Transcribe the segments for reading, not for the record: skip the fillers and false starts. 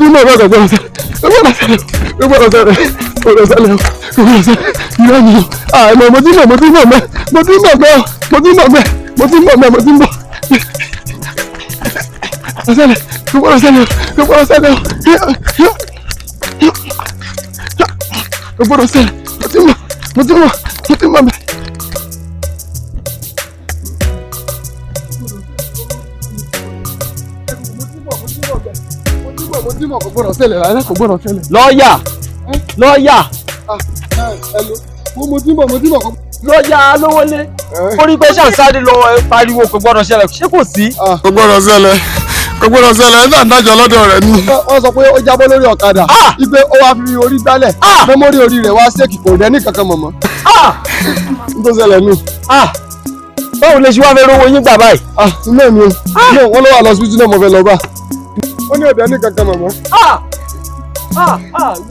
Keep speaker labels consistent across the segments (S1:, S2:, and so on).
S1: ti mọ̀ bẹ́ẹ̀ gbọ́dọ̀ sẹ́lẹ̀ ìrọ̀ ni àìmọ̀ mo ti mọ̀ sẹ́lẹ̀ gbọ́dọ̀ sẹ́lẹ̀ mo ti mọ̀ bẹ́ẹ̀. Kò gbọ́dọ̀ ṣẹlẹ̀ rárá, kò gbọ́dọ̀ ṣẹlẹ̀.
S2: Lọ́ọ̀yà.
S1: Mo ti mọ̀.
S2: Lọ́ọ̀yà Alówólé. Orí pé ṣàǹsáré lọ pariwo kò gbọ́dọ̀ ṣẹlẹ̀, ṣé kò sí?
S1: Kò gbọ́dọ̀ ṣẹlẹ̀, ẹ̀ náà dájọ́ lọ́dọ̀ rẹ̀ ni. Wọ́n sọ pé ó jábọ́ lórí ọ̀kadà, wípé ó wá fi orí gbálẹ̀, mẹ́mórì orí rẹ̀ wá ṣèkì kò rẹ́ ní kankan mọ̀mọ́. N tó ṣẹlẹ̀ nù.
S2: Báwo lè ṣe wá fẹ́ rówó yín gbà báyìí?
S1: Ilé mi o, wọ́n ló wà lọ síbítù náà mo fẹ́ lọ bá. Ó ní ọ̀dẹ́ ní kankan mọ̀mọ́.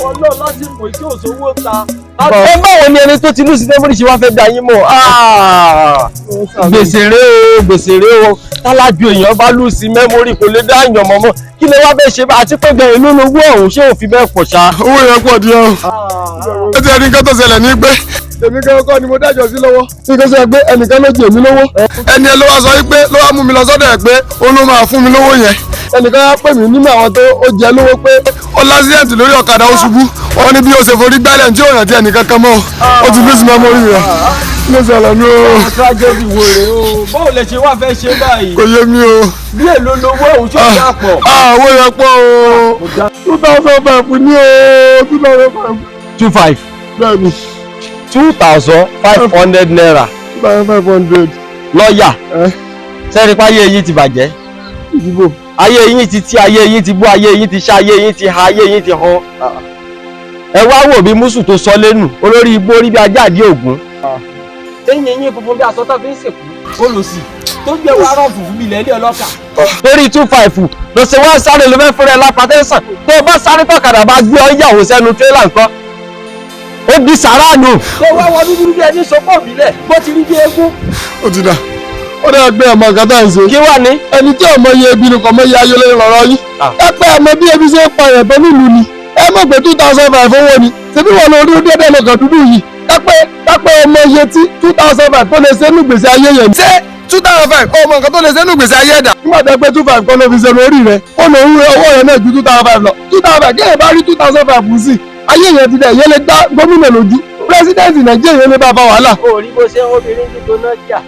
S2: Wọ́n lọ lásìkò tí ò sówó ta. Ẹ báwo ni ẹni tó ti lù sí mẹ́mórì ṣe wá fẹ́ da yín mọ̀? Gbèsè rèé o. Tálájú èèyàn bá lù sí mẹ́mórì kò lè dá èèyàn mọ̀mọ́. Kí lè wá fẹ́ ṣe bá àti pé gan inú owó ọ̀hún ṣé òfin bẹ́ẹ̀ pọ̀ ṣá?
S1: Owó yẹn pọ̀ díẹ̀ o. Ó ti ẹni nǹkan tó ṣẹlẹ̀ ní pé èmi kọ́ ni mo dájọ́ sí lọ́wọ́. Ní kó sọ pé ẹnìkan ló jẹ mí lówó. Ẹni ẹ ló wá sọ wípé ló wá mú mi lọ sọ́dọ̀ ẹ̀ pé ó ló máa fún mi lówó yẹn. Ẹnìkan wá pè mí nínú àwọn tó ó jẹ lówó pé ó lásìdẹ̀ǹtì lórí ọ̀kadà ó ṣubú. Wọ́n ní bí ó ṣe forí gbálẹ̀ tí ó rántí ẹnìkan kan mọ́ ó ti lose memory rẹ̀. Ló ṣẹlẹ̀ ní o.
S2: Tragedy wo rèé o? Báwo lè ṣe wá fẹ́ ṣe báyìí?
S1: Kò yé mi o.
S2: Bí èlò lówó òun ṣe ń dàpọ̀.
S1: Owó yẹn pọ̀ o. 2005 ní o. 2005.
S2: 25.
S1: Bẹ́ẹ̀ni.
S2: 2,500 naira.
S1: 2,500.
S2: Lọ́ọ̀yà. Sẹ́rí pa ayé yín ti bàjẹ́.
S1: Ìdìbò.
S2: Ayé yín ti tí, ayé yín ti bú, ayé yín ti ṣá, ayé yín ti ha, ayé yín ti hàn. Ẹ wá wò bí mùsù tó sọ lẹ́nu, olórí igbó rí bí ajá àdí ògún. Ẹ̀yìn yín funfun bí aṣọ tó fi ń sìnkú. Olùsì tó gbé wa rọ̀ fùfú bí ilẹ̀ ilé ọlọ́kà. Lórí 25 lọ sí wọ́n sáré ló fẹ́ fúnra ẹ̀ lápá tẹ́sán. Tó o bá sáré tọ̀kadà bá gbé ọ yàwó sẹ́nu tírélà nǹkan. Ó di sàránù. Tó wá wọ dúdú bí ẹni sọpọ̀ bílẹ̀ bó ti rí bí eégún.
S1: Ó ti dà. Ó dà gbé ọmọ nǹkan tá à ń ṣe.
S2: Kí wà ní?
S1: Ẹni tí ọmọ yẹ ebi nìkan mọ iye ayé lórí ọ̀rọ̀ yín. Ẹ pé ọmọ bí ebi ṣe ń pa ẹ̀bọ nílùú ni. Ẹ mọ̀ pé 2005 owó ni. Ṣébí wọn lọ rí dédé lọ́kàn dúdú yìí. Ẹ pé ọmọ iye tí 2005 tó lè ṣe nínú gbèsè ayé yẹn. Ṣé 2005 ọmọ nǹkan tó lè ṣe nínú gbèsè ayé ẹ̀dá? Nígbà tó pé 25 kan ló fi ṣe lórí rẹ̀. Ó lọ ń owó rẹ̀ náà ju 2005 lọ. 2005 kí ẹ bá rí 2005 sí. Ayé yẹn ti dẹ̀ yẹn lè gbá gómìnà lójú. Pírẹsidẹ́ǹtì Nàìjíríà yẹn lè bá fa wàhálà.
S2: Ó rí bó ṣe ń obìnrin ní tó náà jà.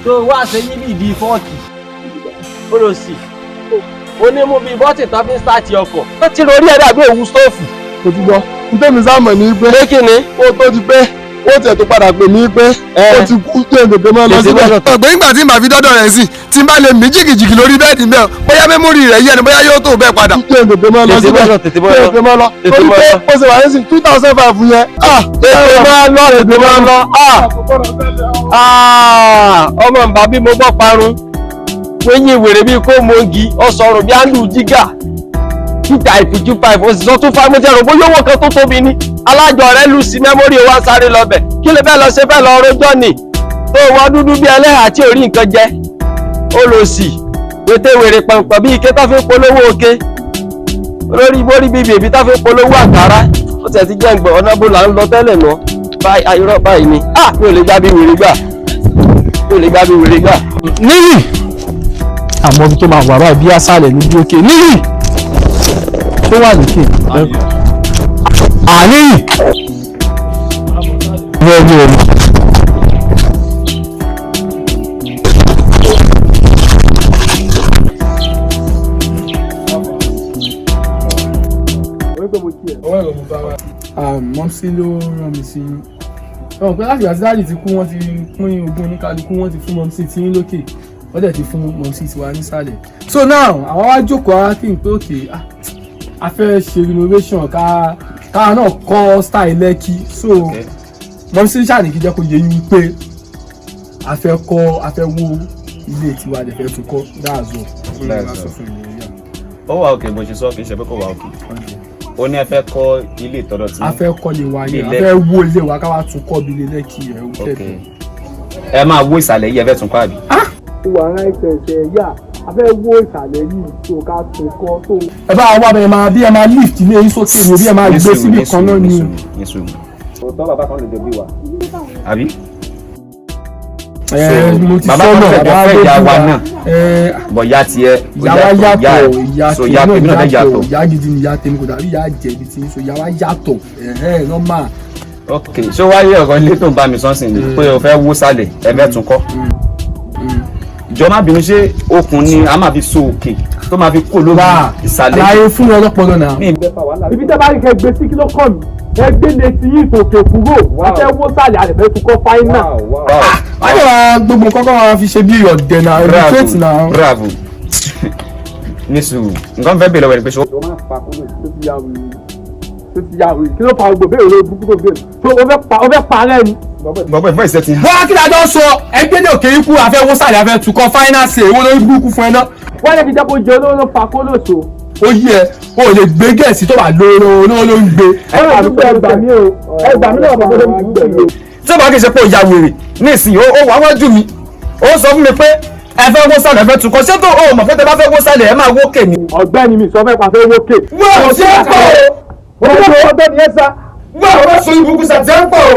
S2: Tó wá ṣe yí bí ìdí fọ́ọ̀kì. Ó lọ sí. Ó ní mú bí bọ́tì tán fi ń sáàtì ọkọ̀. Ó ti lórí ẹ̀dá bí òwú stóòfù.
S1: Kò ti gbọ́. Ntẹ́mi sáàmọ̀ ní pé.
S2: Pé kí ni?
S1: Ó tó ti pé. Ó tiẹ̀ tó padà pè mí pé. Ó ti kú tí èdè máa lọ síbẹ̀. Ọ̀gbẹ́ nígbà tí màá fi dọ́dọ̀ rẹ̀ sí, tí n bá lè mí jìgìjìgì lórí bẹ́ẹ̀dì mẹ́ọ̀, bóyá mẹ́mórì rẹ̀ yẹ ni bóyá yóò tó bẹ́ẹ̀ padà. Tí èdè máa lọ síbẹ̀. Tètè máa lọ. Torí pé ó ṣe wà ní sí 2005 yẹn.
S2: Tètè máa lọ. Ọmọ bàbá bí mo gbọ́ parun. Wéyìn ìwèrè bíi kó mọ́ngì, ọ̀sọ̀rọ̀ bí àndù jígà. 2,5 ó sì sọ 2,5 mo jẹ́ rògbò yówó kan tó tóbi ní. Alájọ rẹ̀ lù sí mẹ́mórì wa sáré lọ́bẹ̀. Kí lè bẹ́ẹ̀ lọ ṣe bẹ́ẹ̀ lọ rojọ́ ni. Tó wọ́n dúdú bí ẹlẹ́hà tí ò rí nǹkan jẹ. Ó lọ sí. Pété wèrè pọ̀npọ̀ bí ike tó fi ń polówó oke. Olórí ibórí bíi bèbí tó fi ń polówó àkàrà. Ó tẹ̀ ti jẹ́ ǹgbọ̀n ọ̀nà bó là ń lọ tẹ́lẹ̀ náà. Báyìí ayọ̀rọ̀ báyìí ni. Mi ò lè gbá bí wèrè gbà.
S3: Níyì àmọ́ bí tó máa wà báyìí bí àṣàlẹ̀ níbi òkè níyì tó wà lókè àníyì lọ́wọ́ orí.
S4: Mọ́mísí ló rán mi sí yín. Ọ̀hún pé láti àtìláàdì ti kú wọ́n ti pín ogún oníkálukú wọ́n ti fún mọ́mísí tí yín lókè wọ́n dẹ̀ ti fún mọ́mísí tiwa nísàlẹ̀. So now àwọn wá jókòó ara kí n pé òkè a fẹ́ ṣe renovation ká náà kọ́ style Lẹ́kì. So mọ́mísí ṣàní kí jẹ́ kó yé yín pé a fẹ́ wó ilé tiwa dẹ̀ fẹ́ tún kọ́ dáàzọ̀.
S5: Ó wà òkè bó ṣe sọ kì í ṣe pé kò wà òkè. Ó ní ẹ fẹ́ kọ́ ilé ìtọ́dọ̀ tí.
S4: A fẹ́ kọ́ lè wá yẹn, a fẹ́ wó ilé wa ká wá tún kọ́ bí ilé Lẹ́kì rẹ̀ ó kẹ́kọ̀ọ́.
S5: Ẹ máa wó ìsàlẹ̀ yìí ẹ fẹ́ tún kọ́ àbí.
S4: Ó wà ara ẹ̀sẹ̀ yà abẹ́ wo ìsàlẹ̀ yìí tó ká tó kọ́ tó. ẹ bá wa bẹ̀rẹ̀ máa bí ẹ máa lift ilé yín sókè ní bí ẹ máa gbé síbi kan náà ni.
S5: òótọ́ bàbá kan lè jọ bí wa àbí.
S4: mo ti
S5: bàbá kan fẹ́ ìyá wa náà bọ̀ ya tiẹ̀
S4: ìyá wa yàtọ̀ ìyá
S5: tèmi náà
S4: yàtọ̀ ìyá gidi ni ìyá tèmi kò dàbí ìyá jẹ̀bi tí so ìyá wa yàtọ̀ normal.
S5: ok ṣé wáyé ọ̀rọ̀ ilé tó ń bá mi sọ́nsìn ni pé o fẹ́ wó sálẹ̀ ẹ fẹ́ tún kọ́ ìjọ má bínú ṣé okùn ni a máa fi so òkè tó máa fi kó lórí ìsàlẹ̀.
S4: láyé fún wọn lọ́pọ̀lọ́ náà. ibi tẹ́ bá rí kẹ́ gbé sí kí ló kọ́ mi ẹ gbé létí yìí tòkè kúrò wọ́n fẹ́ wó sálẹ̀ àlẹ́fẹ́ tún kọ́ fáínà. wọ́n yóò wá gbogbo nǹkan kan wọn fi ṣe bí ọ̀dẹ̀ náà ẹ̀rọ náà.
S5: bravo ní sùúrù nǹkan fẹ́ bèèrè lọ́wọ́ ẹ̀ pé ṣé o máa fa kúrò
S4: tó ti yà wí kí ló fa gbogbo bẹ́ẹ̀ olóògbé gbogbo bẹ́ẹ̀ tó o fẹ́ parẹ́ ni.
S5: bọ̀bọ̀ ìfọ̀ ìṣẹ́ ti hàn.
S4: wọ́n á kí lájọ́ sọ ẹgbẹ́ ní òkè ikú àfẹ́ wó sálẹ̀ àfẹ́ tukọ̀ fáínánsì èwo lórí burúkú fún ẹ náà. wọ́n lè fi jẹ́ kó jẹ olówó ló fa Koleoso. ó yí ẹ o lè gbé gẹ̀ẹ́sì tó wà lóró olówó ló ń gbé. ẹgbà mi náà bàbá ló ń gbé.
S2: tí o bá kì í ṣe pé o ya wèrè ní ìsìn ó wà wájú mi ó sọ fún mi pé ẹ fẹ́ wó sálẹ̀ ẹ fẹ́ tukọ̀ ṣé tó o mọ̀ pé tẹ bá fẹ́ wó sálẹ̀ ẹ máa wó kè ní.
S4: ọ̀gbẹ́ni mi sọ fẹ́ pa fẹ́ wó kè.
S2: wọ́n ṣe é pọ̀ o
S4: ọ̀gbẹ́ni yẹn sá.
S2: wọ́n sọ ibùkún sàtẹ́ ń pọ̀ o.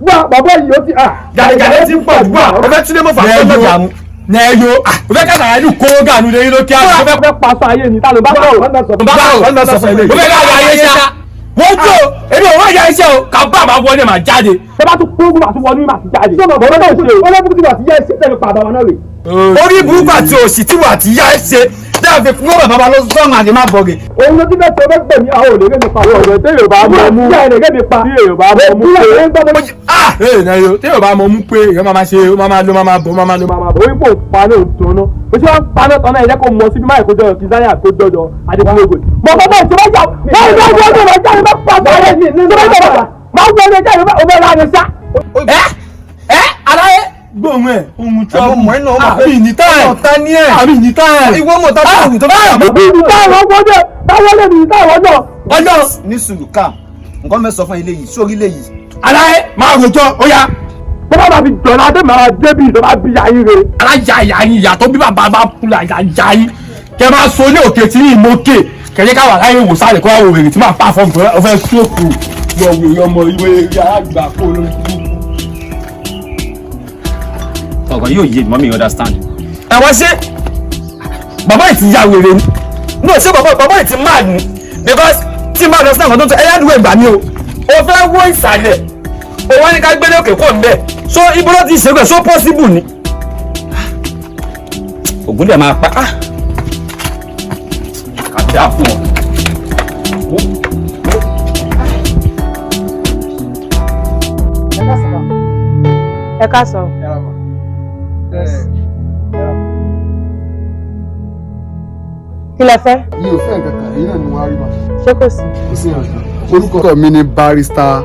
S4: wá bàbá yìí ó ti
S2: gàdégàdé ti ń pọ̀ jù wá o fẹ́ túnde mọ́ fà fún ọjọ́ ìyàmú.
S4: nẹ́ẹ̀yọ o fẹ́ kàtà ayélu kó gànú lé lókè àná. o fẹ́ paṣọ ayé ni tálọ́ bá bọ̀ o
S2: bá sọ fún ilé.
S4: o fẹ́ ká ayé ṣá. wọ́n tó èmi ò wá ìyá iṣẹ́ o kà bá àbá wọlé màá jáde. ẹ bá tún kó gbogbo àti wọlé màá ti jáde. sọ́nà bọ́lá náà ṣe o wọlé burúkú àti yá iṣẹ́ tẹ̀lé pa àbá wa náà rè.
S2: orí burúkú àti òṣì tí wà á ti yá ṣe dáàbò fún wọn bàbá lọ sọ́ọ̀mù àti má bọ̀gẹ̀.
S4: òun ló ti fẹ́ tó fẹ́ gbẹ̀mí àwọn ò lè rẹ́ mi pa àwọn ọ̀rẹ́ tẹ́lẹ̀ bá mọ̀ mú tí ẹ̀ mi pa tí ẹ̀ bá mọ̀ mú pé tí ẹ̀ bá mọ̀ mú pé ìyẹn máa ṣe ó máa lo máa bọ̀ orí pò paná òtún náà o ṣe wọ́n paná tán náà ẹ̀jẹ̀ kò mọ síbi máa kó jọ kìsáyà tó jọjọ adébúlógún. mọ bàbá ìṣòwò jà gbóhùn ẹ ohun tí ọmọ ẹ náà àbí ìníta ẹ àbí ìníta ẹ ìwọ mọ tábí òògùn tó bá wà. àbí ìníta ẹ wọ́n gbọ́dọ̀ báwo lè ní ìníta ẹ wọ́n náà. ọjọ́
S5: ní sùúrù ká nǹkan mẹ́ sọ fún ilé yìí sórí ilé yìí.
S4: aláyé máa rojọ́ ó yá bọ́lá bá fi dọ̀lá dé máa débi ìjọba bí ayé rẹ. alájà ìyá yín ìyàtọ̀ bí bàbá bá kú la ìyá yín kẹ máa so ní òkè tí yìí mókè kẹjẹ káwà láyé wò sálẹ̀ kó wá wò wèrè tí máa pa fọ́ọ̀mù tó fẹ́ sóòkù lọ wèrè ọmọ ìwé àgbà kó ló ń kú.
S5: ọ̀gá yóò yé mọ́mí understand.
S2: ẹ wá ṣe bàbá yìí ti ya wèrè ni no ṣé bàbá yìí ti máa ní because tí máa lọ sí àwọn tó ń tẹ ẹyá àdúgbò ìgbà mi o fẹ́ wó ìsàlẹ̀ o wá ní ká gbélé òkè kò ń bẹ̀ so ibo ló ti ṣe bẹ̀ so possible ni.
S5: ògùn dẹ̀ máa pa àti àfún ọ.
S6: ẹ ká sọ. kí lẹ fẹ́.
S1: mi ò fẹ́ nǹkan kan èyí náà ni wọ́n á rí ma.
S6: ṣé kò sí.
S1: kò sí nǹkan. orúkọ mi ni barrister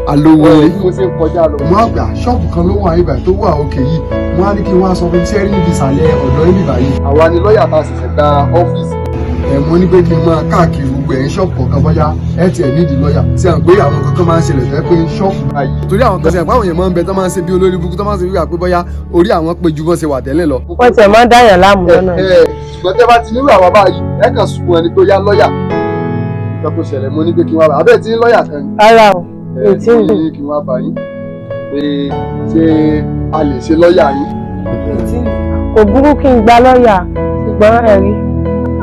S1: Alówólé. mo ṣe ń kọjá lọ. mo á gbà ṣọ́ọ̀bù kan ló wà ibà tó wà òkè yìí mo á ní kí wọ́n á sọ fún iṣẹ́ rí níbi ìsàlẹ̀ ọ̀dọ́ níbi báyìí. àwa ni lọ́ọ̀yà tá a sì fẹ́ gba ọ́fíìsì. mo ní pé kí n máa káàkiri gbogbo ẹ̀ ń ṣọ́ọ̀bù kọ̀ọ̀kan bọ́yá ẹ̀ tiẹ̀ nídìí lọ́ọ̀yà tí à ń pé àwọn kankan máa ń ṣẹlẹ̀ fẹ́ pé ṣọ́ọ̀bù báyìí. torí àwọn kan ṣe àpáwọn èèyàn máa ń bẹ tó máa ń ṣe bí olórí burúkú tó máa ń ṣe wíwà pé bọ́yá orí àwọn pé ju bọ́n ṣe wà tẹ́lẹ̀ lọ.
S6: wọ́n tiẹ̀ máa ń dáyàn láàmú lọ́nà.
S1: ṣùgbọ́n tẹ́ bá ti nírú àwa báyìí ẹ kàn sùn ẹni tó yá lọ́ọ̀yà nǹkan tó ṣẹlẹ̀ mo ní pé kí wọ́n bá abẹ́ẹ̀ tí ń lọ́ọ̀yà kan ni.
S6: rárá o mi tí ń
S1: dùn. kí wọ́n bá yín pé ṣé a lè ṣe lọ́ọ̀yà yín.
S6: kò burú kí n gba lọ́ọ̀yà ṣùgbọ́n ẹ̀rí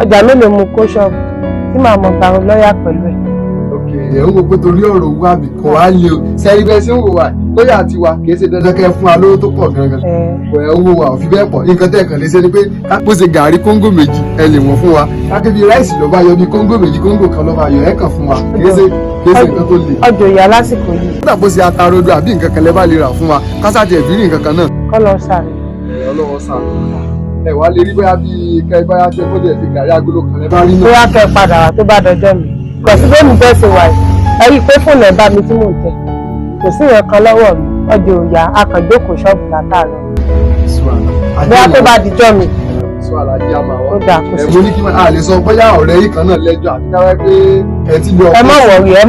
S6: ọjà mélòó mo kó ṣọ́ọ̀bù tí màá mọ̀ gbà lọ́ọ̀yà pẹ̀lú ẹ̀.
S1: ẹ̀ ń wo pé torí ọ̀rọ̀ owó àbí kò wá lé o sẹ́yìn bẹ́ẹ̀ sí ń wò wá lọ́ọ̀yà tiwa kì í ṣe dandan kẹ́ fún wa lówó tó pọ̀ gangan owó wa ò fi bẹ́ẹ̀ pọ̀ nǹkan tẹ́ kàn lè ṣe ni pé bó ṣe gàrí kóńgò méjì ẹ lè wọ̀n fún wa kákébí ráìsì lọ́ba yọ bí kóńgò méjì kóńgò kan lọ́ba yọ ẹ̀ kàn fún wa kì í ṣe nǹkan tó le.
S6: ọjọ́ ìyá lásìkò yìí.
S1: nígbà bó ṣe atarodo àbí nǹkan kan lẹ bá lè rà fún wa kásàtì ẹ̀bí nǹkan kan náà.
S6: kọ́lọ́ sáré.
S1: ọlọ́wọ́ sáré ẹ wá lè rí bóyá bíi kẹ́ báyà tẹ kó dẹ̀ ti gàrí agolo kan lẹ bá rí náà.
S6: bóyá kẹ́ padà wá tó bá dọjọ́ mi kò sí bẹ́ẹ̀ mi bẹ́ẹ̀ ṣe wà yìí ẹ rí i pé fóònù ẹ̀ bá mi tí mò ń tẹ̀ kò sí ìyẹn kan lọ́wọ́ mi ọjọ́ òòyà akànjókòó ṣọ́ọ̀bù látàárọ̀ bóyá tó bá dijọ́ mi ó dà kó sí.
S1: mo ní kí a lè sọ bóyá ọ̀rẹ́ yìí kan náà lẹ́jọ́ àbí káwá pé ẹ ti lọ.
S6: ẹ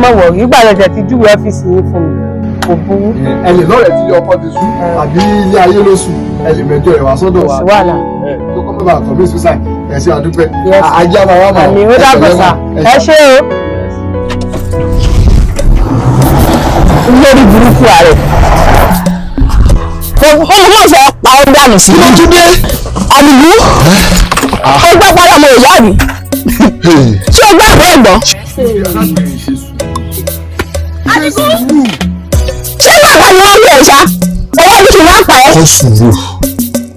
S6: má wọ̀rí ìgbà yẹn ti júwe ọ́fíìsì yín fún mi kò burú.
S1: ẹ lè lọ́rẹ̀ẹ́ tí ọkọ ti sùn àbí ilé ayé ló sùn ẹ lè mẹ́jọ ẹ̀ wá sọ́dọ̀ wa.
S6: kò sí wàhálà.
S1: tó kọ́ bá commit suicide ẹ ṣe àdúpẹ́ ajé àmàwà máa
S6: àmì ó dàgbà sá ẹ ṣé o. lórí burúkú ààrẹ olùmọ̀ọ́sẹ̀ pa ọ́ dànù sí i.
S1: Túndé
S6: àlùbú ó gbọ́ pọ́lá ọmọ ìyá mi ṣé o gbọ́ àbọ̀ ẹ̀gbọ́n. Adigun ṣé bàbá ni wọ́n ń lẹ̀ ṣá owó ní kí n máa pa ẹ́.
S1: kọ́ sùúrù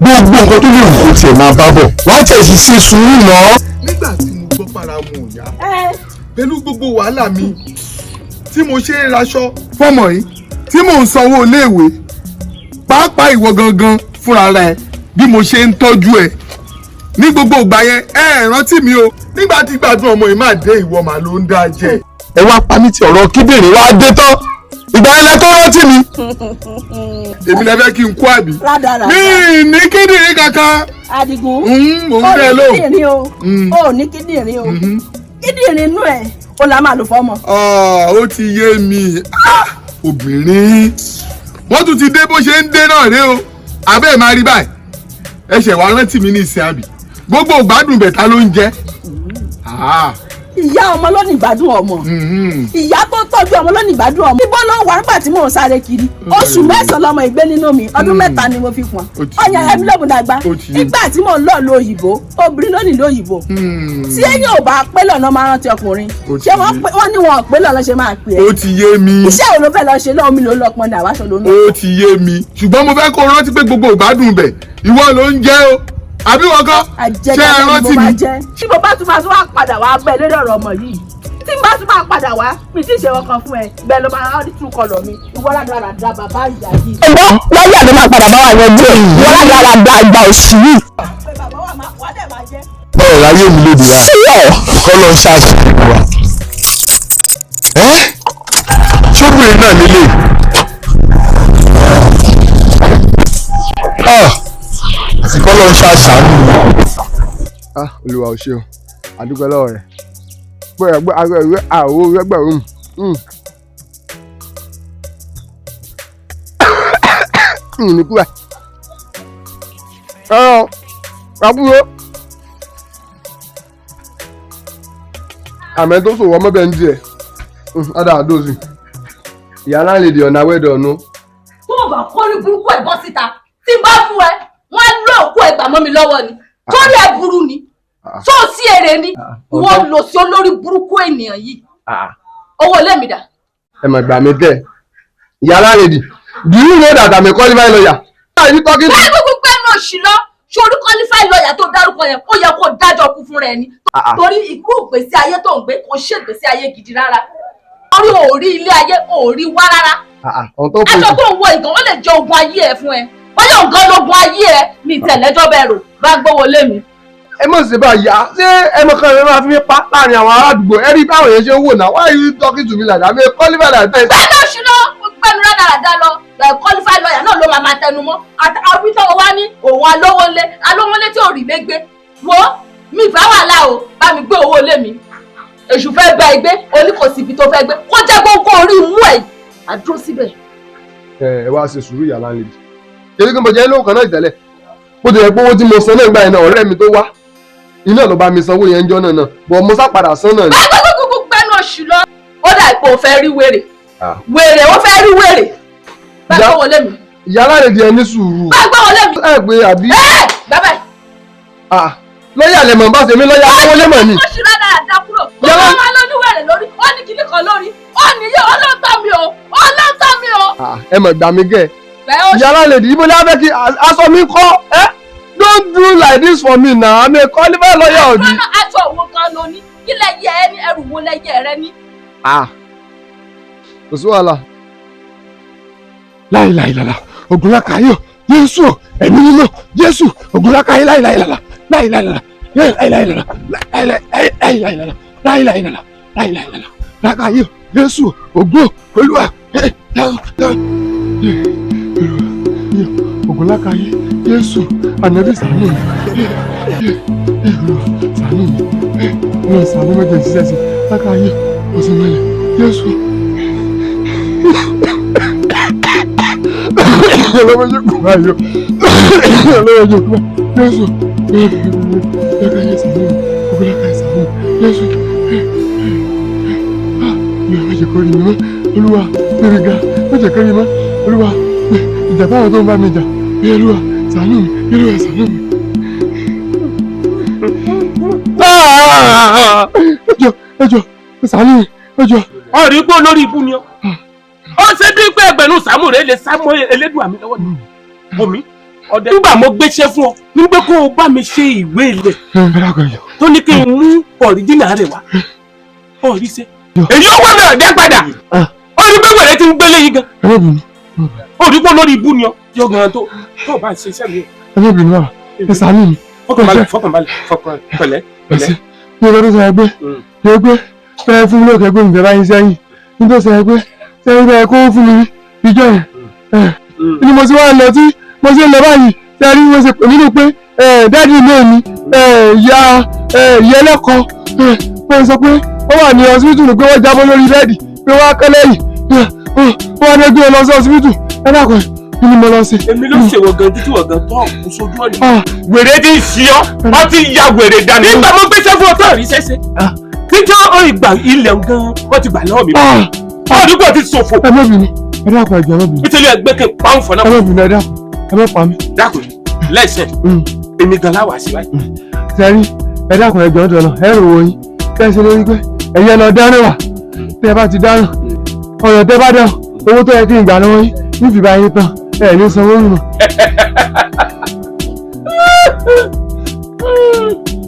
S1: gbogbo nǹkan tó lè wù kó tiẹ̀ máa bá bọ̀ wọ́n tẹ̀ sí ṣe sùúrù náà.
S7: nígbà tí mo gbọ́ para wọn ò yá pẹ̀lú gbogbo wàhálà mi tí mo ṣe ń raṣọ fọ́mọ yìí tí mò ń sanwó iléèwé pàápàá ìwọ gangan fúnra rẹ bí mo ṣe ń tọ́jú ẹ ní gbogbo ìgbà yẹn ẹ rántí mi o nígbà tí gbádùn ọmọ yìí máa dé ìwọ màá ló ń dá jẹ.
S1: ẹ wá pa mí ti ọ̀rọ̀ kíndìnrín wá dé tán ìgbà yẹn lẹ tó rántí mi.
S7: èmi lẹ fẹ́ kí n kú àbí. mi ní kíndìnrín kankan.
S8: Adigun
S7: mò ń bẹ́ẹ̀ lò.
S8: ó ní kíndìnrín o kíndìnrín inú ẹ̀ ó la máa lò fọ́mọ.
S7: ó ti yé mi obìnrin wọ́n tún ti dé bó ṣe ń dé náà ré o abẹ́ máa rí báyìí ẹ ṣẹ̀ wá rántí mi ní ìsìn àbí gbogbo ìgbádùn bẹ̀ta ló ń jẹ́.
S8: ìyá ọmọ ló ní ìgbádùn ọmọ ìyá tó tọ́jú ọmọ ló ní ìgbádùn ọmọ ibo ló wà nígbà tí mò ń sáré kiri oṣù mẹ́sàn-án lọmọ ìgbé nínú mi ọdún 3 ni mo fi pọn ọyàn ẹ̀mí lóògùn dàgbà nígbà tí mò ń lọ lóyìnbó obìnrin ló ní lóyìnbó tí ẹ̀yin ò bá pé lọ́nà máa rántí ọkùnrin ṣé wọ́n ní wọn pé lọ́nà ṣe máa pè é.
S7: ó ti yé mi.
S8: iṣẹ́ wo ló fẹ́ lọ ṣe lọ́wọ́ mi ló ń lọ pọn ní àwáṣọ lónìí.
S7: ó ti yé mi ṣùgbọ́n mo fẹ́ kó rántí pé gbogbo ìgbádùn bẹ̀ ìwọ ló ń jẹ́ o àbí wọn kọ́ ṣé ẹ rántí mi.
S8: tí mo bá tún máa tún wá padà wá bẹ́ẹ̀ lórí ọ̀rọ̀ ọmọ yìí tí n bá tún máa padà wá mi tí ì ṣe ọkàn fún ẹ bẹ́ẹ̀ ló máa rí true colour mi ìwọ ládàradà bàbá ìyá yìí.
S6: ẹ̀gbọ́n lọ́ọ̀yà ló máa padà bá wà yẹn gbé ìwọ ládàradà àgbà òsì yìí.
S8: bàbá wa máa wá dẹ̀ máa jẹ́.
S1: bọ́ọ̀ láyé mi lòdì rà kọ́ lọ ṣáàṣì wa. ṣóbìnrin náà nílé. àti kọ́ lọ ṣàṣàánú mi. Olúwa ò ṣeun àdúgbò lọ́wọ́ rẹ̀ bóyá gbọ́ àgbẹ̀ ìwé àwọ̀ ẹgbẹ̀rún. ní kúrẹ́ àbúrò àmẹ́ tó sòwò ọmọ bẹ́ẹ̀ ń di ẹ̀ ọ̀dà àdóòsì ìyá náà lè di ọ̀nà àwẹ̀dọ̀ ọ̀nù.
S9: tó o bá kọ́rí burúkú ẹ̀ bọ́ síta tí n bá fún ẹ wọ́n á lọ òkú ẹ̀ gbà mọ́ mi lọ́wọ́ ni torí ẹ̀ burú ni tó o sí èrè ni wọ́n lò sí olórí burúkú ènìyàn yìí owó lẹ́mìí dà.
S1: ẹ mà gbà mí tẹ ìyá náà lè di do you know that I'm a qualified lawyer.
S9: báyìí gbogbo ẹ̀ náà ṣì lọ sórí qualified lawyer tó dárúkọ yẹn ó yẹ kó dájọ́ kú fún rẹ ni torí ikú ìgbésí ayé tó ń gbé kò ṣe ìgbésí ayé gidi rárá orí òórí ilé ayé òórí wá rárá aṣọ tó ń wọ ìgàn wọn lè jẹ ogun ayé ẹ fún ẹ wọn yóò gan lógun ayé ẹ ní ìtẹ̀lẹ́jọ́ bẹ́ẹ̀ rò bá gbówó lé mi.
S1: ẹ mọ̀ sí báyìí ṣé ẹmọ kan rẹ máa fi mí pa láàrin àwọn ará àdúgbò ẹ rí báwọn yẹn ṣe ń wò náà why you talking to me like that I'm a qualified lawyer.
S9: bẹ́ẹ̀ ló ṣí lọ gbẹ́nu rádaràda lọ qualified lawyer náà ló máa tẹnu mọ́ àbítọ́ wa ní òun alówólé tí ò rí lẹ́gbẹ́ wo mi ìfẹ́ wàhálà o bá mi gbé owó lé mi èṣù fẹ́ bá ẹgbẹ́ oníkòsí ibi tó fẹ́ gbé kó jẹ́ gbogbo orí mú ẹ̀ àdúró síbẹ̀.
S1: ẹ wá ṣe sùúrù ìyá láńlẹ́dì èyí kí n bọ̀ jẹ́ lóhùn kan náà ìtẹ́lẹ̀ bó ti yẹ pé owó tí mo san náà gbà yẹn náà ọ̀rẹ́ mi tó wá iná ló bá mi sanwó yẹn ń jọ́ náà bọ̀ mo sá padà san náà ni.
S9: gbogbo gbẹ́nu oṣù lọ ó dà pé o fẹ́ rí wèrè wèrè ó fẹ́ rí wèrè bá gbọ́ wọlé mi.
S1: ìyá láńlẹ́dì ẹ ní sùúrù.
S9: bá gbọ́ wọlé mi.
S1: ẹ pé àbí.
S9: bàbá
S1: lọ́yà lẹ mọ̀ bá ṣe mí lọ́yà owó lé mọ̀ ni.
S9: ó ṣì rárá àdá kúrò ó máa lójú wẹ̀rẹ̀ lórí ó ní kíní kan lórí ó níyẹ ọlọ́tọ̀ mi o ọlọ́tọ̀ mi o.
S1: ẹ mọ̀ gbà mí gẹ̀. ìyá láńlẹ́dì ibo ní abẹ́ kí aṣọ mi kọ́ don't do like this for me now I'm a qualified lawyer òbí.
S9: ọ̀nà aṣọ òwò kan ló ní kí lẹ́yẹ ẹ ní ẹrù wo lẹ́yẹ rẹ ní.
S1: kò sí wàhálà. láìláìlàlà ògùnlákàáyò Jésù ẹ̀mí mímọ́ Jésù ògùnlákàáyò láìláìlàlà láìláìlàlà láìláìlàlà láìláìlàlà láìláìlàlà láìláìlàlà lákàáyò Jésù ògùn Olúwa ògùnlákàáyò Jésù ànábì ṣàánú mi ṣàánú mẹ́jọ ṣiṣẹ́ sí lákàáyò òsínmẹ́lẹ̀ Jésù. ọlọ́mọdé kò bá yọ ọlọ́mọdé kò bá Jésù
S7: jẹ́ kó rí mi mọ́ olúwa bẹ̀rẹ̀ ga má jẹ́ kó rí mi mọ́ olúwa ìjà táwọn tó ń bá mi jà olúwa ṣàánú mi olúwa ṣàánú mi. ẹjọ ṣàánú mi ẹjọ.
S10: ọ̀rí pé olórí ibú ni ọ́ ó ṣe bí pé ẹgbẹ̀rún sàmú rẹ̀ lè sá mọ́ elédùn àmì lọ́wọ́ ni omi ọ̀dẹ nígbà mo gbéṣẹ́ fún ọ nígbà kó o bá mi ṣe ìwé ilẹ̀ tó ní kí n mú ọ̀ríjìnà rẹ̀ wá ọ̀rí ṣe èyí ó wà mí ọ̀dẹ́ padà ó ní pé wẹ̀rẹ̀ ti ń gbélé yìí gan ó rí pé olórí ibú ni ọ́ yọ gan tó bá ṣe iṣẹ́ mi.
S7: ẹlẹ́bìnrin náà ẹ ṣàánú mi.
S10: fọkànbalẹ̀ pẹ̀lẹ́.
S7: ní ọdún sọ ẹgbẹ́ fẹ́ẹ́ fún mi lóòkè gbóhùn ìjọba yín sẹ́yìn nítorí sọ ẹgbẹ́ sẹ́yìn bẹ́ẹ̀ kó fún mi ìjọ yẹn ni mo ti wá lọ tí mo ṣe ń lọ báyìí tí a rí mo ṣe pè nínú pé dáàdi náà ni ìyá ẹlẹ́kọ̀ọ́ wọ́n sọ pé ó wà ní ọsibítù pé wọ́n jábọ́ lórí bẹ́ẹ̀dì pé wọ́n á kẹ́ lẹ́yìn wọ́n á gbé wọn lọ sí ọsibítù ẹlẹ́kọ̀ọ́ kí ni mo lọ sí.
S10: èmi ló ṣèwọ gan títí wọ gan tó kù sójú ọ̀nà. wèrè ti ń ṣí ọ ti ya wèrè dànù. nígbà mo gbéṣẹ́ fún ọtọ́ rí ṣẹ́ṣẹ́ títí ó ìgbà ilẹ̀ gan wọ́n ti gbà lọ́wọ́ mi. ọdúnkọ̀ ti ṣòfò.
S7: ẹ mọ́bìnrin ẹ dákun ẹjọ́ mọ́bìnrin.
S10: nítorí ẹgbẹ́ kí n pa ń fọ náà.
S7: ẹ mọ́bìnrin ẹ dákun ẹ mọ́ pa mí.
S10: dákun lẹ́sẹ̀ èmi gan láwàá sí báyìí.
S7: sẹ́rí ẹ dákun ẹjọ́ ń dọ̀nà ẹ rò wọ́n yín tẹ́ ẹ ṣe lórí pé ẹ̀yẹ lọ dáná wà tẹ́ ẹ bá ti dáná ọ̀rọ̀ tẹ́ bá dán owó tó yẹ kí n gbà lọ́wọ́ yín nífi bá yín tán ẹ ní sanwó nù.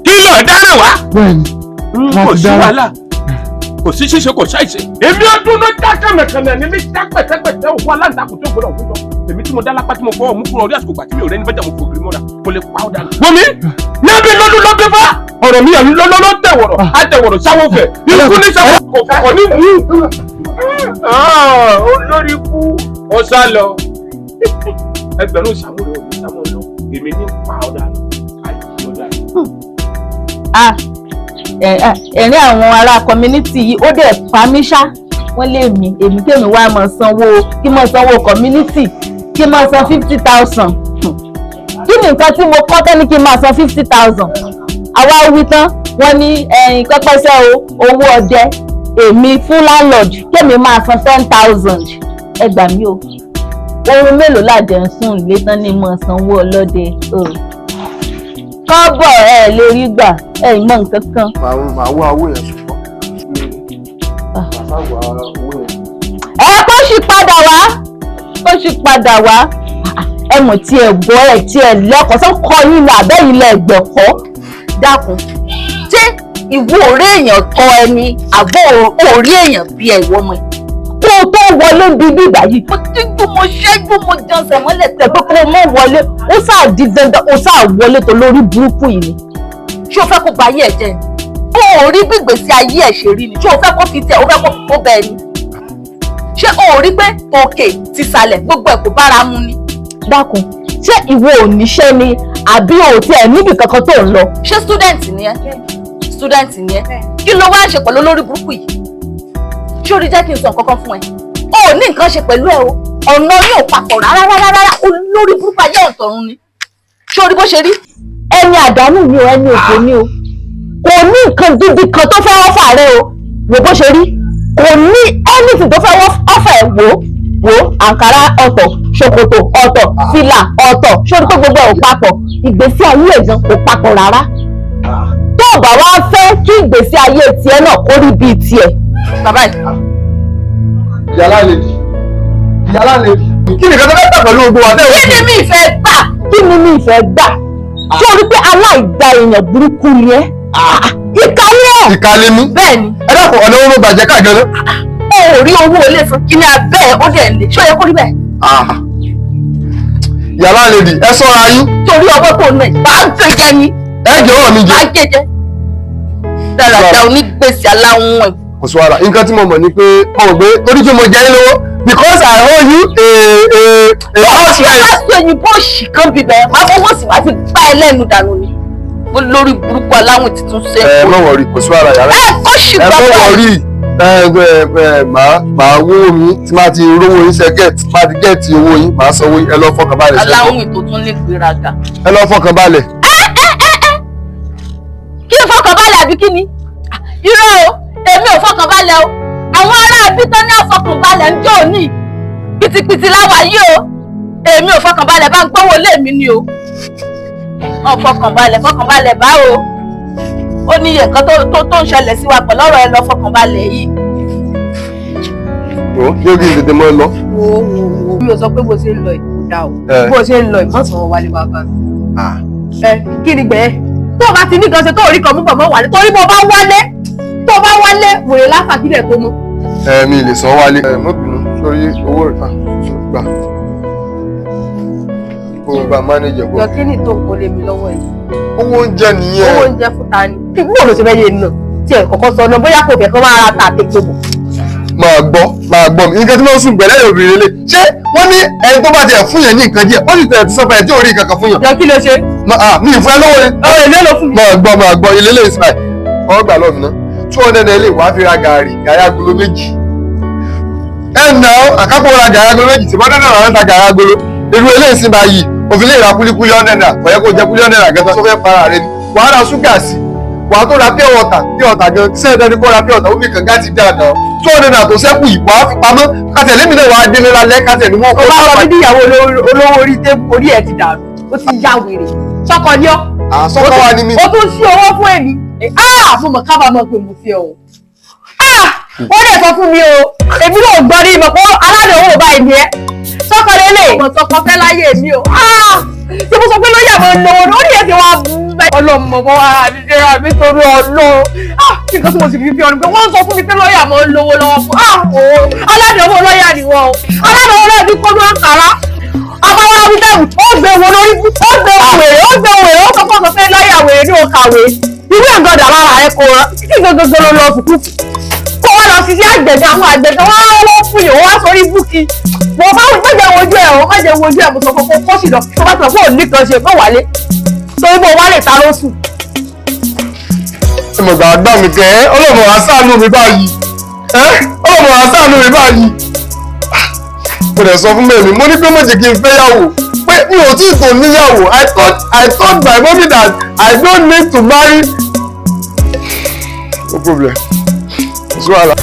S10: kí ló dáná wá.
S7: bẹ́ẹ̀ni
S10: kò sí wàhálà kò sí ṣíṣe kò ṣàìṣe. èmi ọdún ló dá kànàkànà ní mi dá pẹ̀tẹ́pẹ̀tẹ́ òkú aláǹtakùn tó gbọdọ̀ òkú jọ èmi tí mo dá lápá tí mo fọwọ́ mú kúrò orí àsìkò gbà tí mi ò rẹ́ni bẹ́jà mo fògiri mọ́ra mo lè pa ọ́ dànù. wọ́mi níbi lọ́dún ló gbé fá ọ̀rọ̀ mi àní lọ́lọ́ tẹ̀wọ̀rọ̀ àtẹ̀wọ̀rọ̀ sáwọ́ fẹ̀ ikú ní sáwọ́ kọ̀ ní mú. olórí ikú ọ̀sá lọ ẹgbẹ̀rún ìṣàmúlò ìṣàmúlò èmi ní pa ọ́ dànù àìsí ọ̀dà.
S11: ẹ̀rín àwọn ará community yìí ó dẹ̀ pa mí ṣá wọ́n lé èmi kémi wá mọ̀ sanwó kí mọ̀ sanwó community kí mọ̀ san 50,000 kí ni nǹkan tí mo kọ́ tẹ́ni kí mọ̀ san 50,000 àwa wí tán wọ́n ní pẹ́pẹ́sẹ́ owó ọdẹ èmi fún landlord kémi máa san 10,000 ẹ gbà mí o ohun mélòó làjẹ́ ń sùn lé tán ní mọ̀ sanwó ọlọ́dẹ kọ́bọ̀ ẹ lè rí gbà ẹ mọ̀ nǹkan kan.
S7: màá wá owó yẹn ṣùgbọ́n
S11: kó sì padà wá ẹ mọ̀ tí ẹ gbọ́ ẹ tí ẹ lẹ́kọ̀ọ́ sọ kọ́ yín ní abẹ́yìn lẹ gbẹ̀kọ́ dákun ṣé ìwọ orí èèyàn tọ́ ẹni àbọ̀ orí èèyàn bí ẹ ìwọ ọmọ ẹ kó o tó wọlé bíbí ìbàyí mo díjú mo ṣẹ́jú mo jọsẹ̀ mọ́lẹ̀ tẹ̀ pé kó o mọ̀ wọlé ó sáà di dandan ó sáà wọlé tó lórí burúkú yìí ni ṣé o fẹ́ kó ba ayé ẹ̀ jẹ́ ni o ò rí bí ìgbésí ayé ẹ̀ ṣe rí ni ṣé o fẹ́ kó fi tẹ̀ o fẹ́ kó fi kó bẹ́ẹ̀ ni ṣé o ò rí pé òkè ti sàlẹ̀ gbogbo ẹ̀ kò bára mu ni. dákun ṣé ìwọ ò níṣẹ́ ni àbí o ti ẹ̀ níbi kankan tó ń lọ. ṣé student ni ẹ kí ló wá ṣe pẹ̀lú olórí burúkú yìí ṣé o rí jẹ́ kí n sọ nǹkan kan fún ẹ o ò ní nǹkan ṣe pẹ̀lú ẹ o ọ̀nà yóò papọ̀ rárá olórí burúkú ayé ọ̀tọ̀run ni ṣé o rí bó ṣe rí. ẹni àdánù ni o ẹni òfò ni o kò ní nǹkan gidi kan tó fẹ́ wọ́n fà rẹ o wò bó ṣe rí kò ní anything tó fẹ́ wọ́n ọ̀fẹ́ wò àǹkárá ọ̀tọ̀ ṣòkòtò ọ̀tọ̀ fìlà ọ̀tọ̀ ṣé o rí pé gbogbo ẹ̀ ò papọ̀ ìgbésí ayé ẹ̀gbọ́n kò papọ̀ rárá tó o bá wá fẹ́ kí ìgbésí ayé tiẹ̀ náà kó rí bíi tiẹ̀ bàbá yìí.
S7: ìyálà lè kí nìkan tó fẹ́ gbà pẹ̀lú gbogbo wa tẹ́wọ́.
S11: kí ni mi ìfẹ́ gbà ṣé o rí pé aláìgbà èèyàn burúkú ni ẹ́ ìkàlẹ́ mú. bẹ́ẹ̀ni.
S7: ẹ dákun ọ̀nà owó bàjẹ́ káàkiri náà.
S11: o ò rí owó ilé fún kí ni abẹ́ ẹ̀ ó dẹ̀ lè ṣó yẹ kó rí bẹ́ẹ̀.
S7: yàrá lèdì ẹ sọ́ra yín.
S11: torí ọwọ́ tó nà ẹ̀ bá ń gbẹjẹ ni.
S7: ẹ jẹ́ ọ̀rọ̀ mi jẹ.
S11: bá ń gbẹjẹ. dáradá onígbèsè aláwọn ẹ̀.
S7: kò sọ ara nǹkan tí mo mọ̀ ni pé mo mọ̀ pé torí pé mo jẹ́ yín lówó because I owe you
S11: ọ̀sì aláṣẹ òyìnbó òsì kan bíbẹ̀ máa fọwọ́ sí máa fi gbá ẹ lẹ́nu dànù ni lórí burúkú aláwọ̀ tuntun ṣe.
S7: ẹ mọ̀ wọ̀rí kò sí wàhálà yàrá.
S11: ẹ kó ṣì gbọ́
S7: bọ̀ ẹ màá wó mi tí máa ti rówó yín ṣe gẹ̀ẹ́tì máa ti gẹ̀ẹ́tì owó yín màá sanwó ẹ lọ fọkàn balẹ̀.
S11: aláwọ̀ tó tún ní gbéraga.
S7: ẹ lọ fọkàn balẹ̀.
S11: àbí kí ni irọ́ o èmi ò fọkànbalẹ̀ o àwọn ará ẹbí tán ní àfọkànbalẹ̀ ń jẹ́ òní pìtìpìtì láwa yìí o èmi ò fọkànbalẹ̀ bá ń gbówó lé mi ni o fọkànbalẹ̀ báwo ó ní iye nǹkan tó ń ṣẹlẹ̀ sí wa pẹ̀lú ọ̀rọ̀ ẹ lọ fọkànbalẹ̀ yìí.
S1: o yóò kí n tètè mọ́ ẹ lọ.
S11: wo mi ò sọ pé bó ṣe ń lọ ìkúdà o bó ṣe ń lọ ìmọ̀sán wálé wá bá mi. kí ni gbẹ̀ẹ́ tó o bá ti ní kan ṣe tó o rí kan mú bọ̀ mọ́ wálé torí bó o bá wálé wòye láfàkílẹ̀ tó mọ́.
S1: mi lè sọ wálé. mọ́ bínú sórí owó rẹ̀ gbà kó o bá mánéjẹ kó.
S11: yọ kí ni tó ń kó lé mi lọ́wọ́ yìí.
S1: owó oúnjẹ nìyẹn.
S11: owó oúnjẹ fún ta ni. kí bó ló ṣe fẹ́ yé nà tí ẹ̀ kọ́kọ́ sọ ọ́nà bóyá kò fẹ́ kọ́ máa ra ta àtẹ̀jọ́ bò.
S1: máa gbọ́ mi nǹkan tí wọ́n sùn gbẹ̀lẹ́ yóò bìrì lé ṣé wọ́n ní ẹni tó bá tiẹ̀ fún yẹn ní nǹkan díẹ̀ ó sì tẹ̀ ti sọ́fà ẹ̀ tí ò rí nǹkan kan fún yàn.
S11: jọ kí ló ṣe.
S1: mi ì fún ẹ lówó ni.
S11: ọ̀rọ̀ ilé ló fún mi.
S1: máa gbọ́ ilé lè sin báyìí ọgbà lọ́ọ̀mù náà 200 naira wàá fi ra gàrí agolo méjì. nà àkápò ra gàrí agolo méjì tí wọ́n dáná rà ń ta gàrí agolo irú ilé ìsìn báyìí òfin lè ra kúlíkúlí 100 naira kò yẹ kó jẹ kúlí 100 naira gẹ́gẹ́ tó fẹ́ para rẹ ni wàá ra ṣúgà sí wàá tó ra pure water gan ṣé ẹ̀dá ni kó ra pure water omi kànga ti dáa náà 200 naira tó ṣẹ́kù yìí wàá fi pamọ́ kátẹ̀ lémi náà wàá délé lálẹ́ kátẹ̀ ni wọ́n kó.
S11: o bá sọ bí ìyàwó olówó orí tébù orí ẹ̀ ti dàrú ó ti ya wèrè sọkọ ni ọ.
S1: sọkọ wa ni mi.
S11: o tún sí owó fún èmi mo mọ̀ kábàámọ̀ pé mo fi ẹ o. wọ́n lè sọ fún mi o èmi náà gbọ́ ní ìmọ̀ pé aládùn owó báyìí ni ẹ sọkọ lélẹ̀ ọmọ sọkọ fẹ́ láyé mi o. tí mo sọ pé lóyè àmọ́ lówó orí ẹ̀ ti wá ọlọ́mọ bọ́ ara mi ṣera mi torí ọlọ́ kí nǹkan tí mo sì fi ọdún pé wọ́n sọ fún mi pé lọ́ọ̀yà mọ́ lówó lọ́wọ́ fún aládùúgbò lọ́ọ̀yà ni wọ́n o aládùúgbò lọ́ọ̀yà ti kọ́ ló ń kàrá abáwá wíńdẹ́wù ó gbé wo lórí ó gbé wèrè ó kọ́kọ́ sọ pé lọ́ọ̀yà wèrè ní òkàwé ìwé ìgbọ́dọ̀ àwọn ará ẹ̀ kó kí gbogbo lọ sùkúù kó wọ́n lọ sí sí àgbẹ̀dẹ àwọn àgbẹ̀dẹ wọ́n wọ́n fún yìí wọ́n wá sórí búkì wọ́n má jẹ́ wojú ẹ̀ mo sọ fún kó sì lọ tó bá tọ̀ fún òní kan ṣe kó wálé torí bó wálé ta ló sùn.
S1: ọmọ gbàgbà mi kẹ́ ọlọ́mọ àṣàánú mi báyìí ọlọ́mọ àṣàánú mi báyìí mo dẹ̀ sọ fún mẹ́mi mo ní pé mo jẹ́ kí n fẹ́ yàwó pé mi ò tí ì tó níyàwó I thought my mommy that I don't need to marry. No problem. It's wàhálà.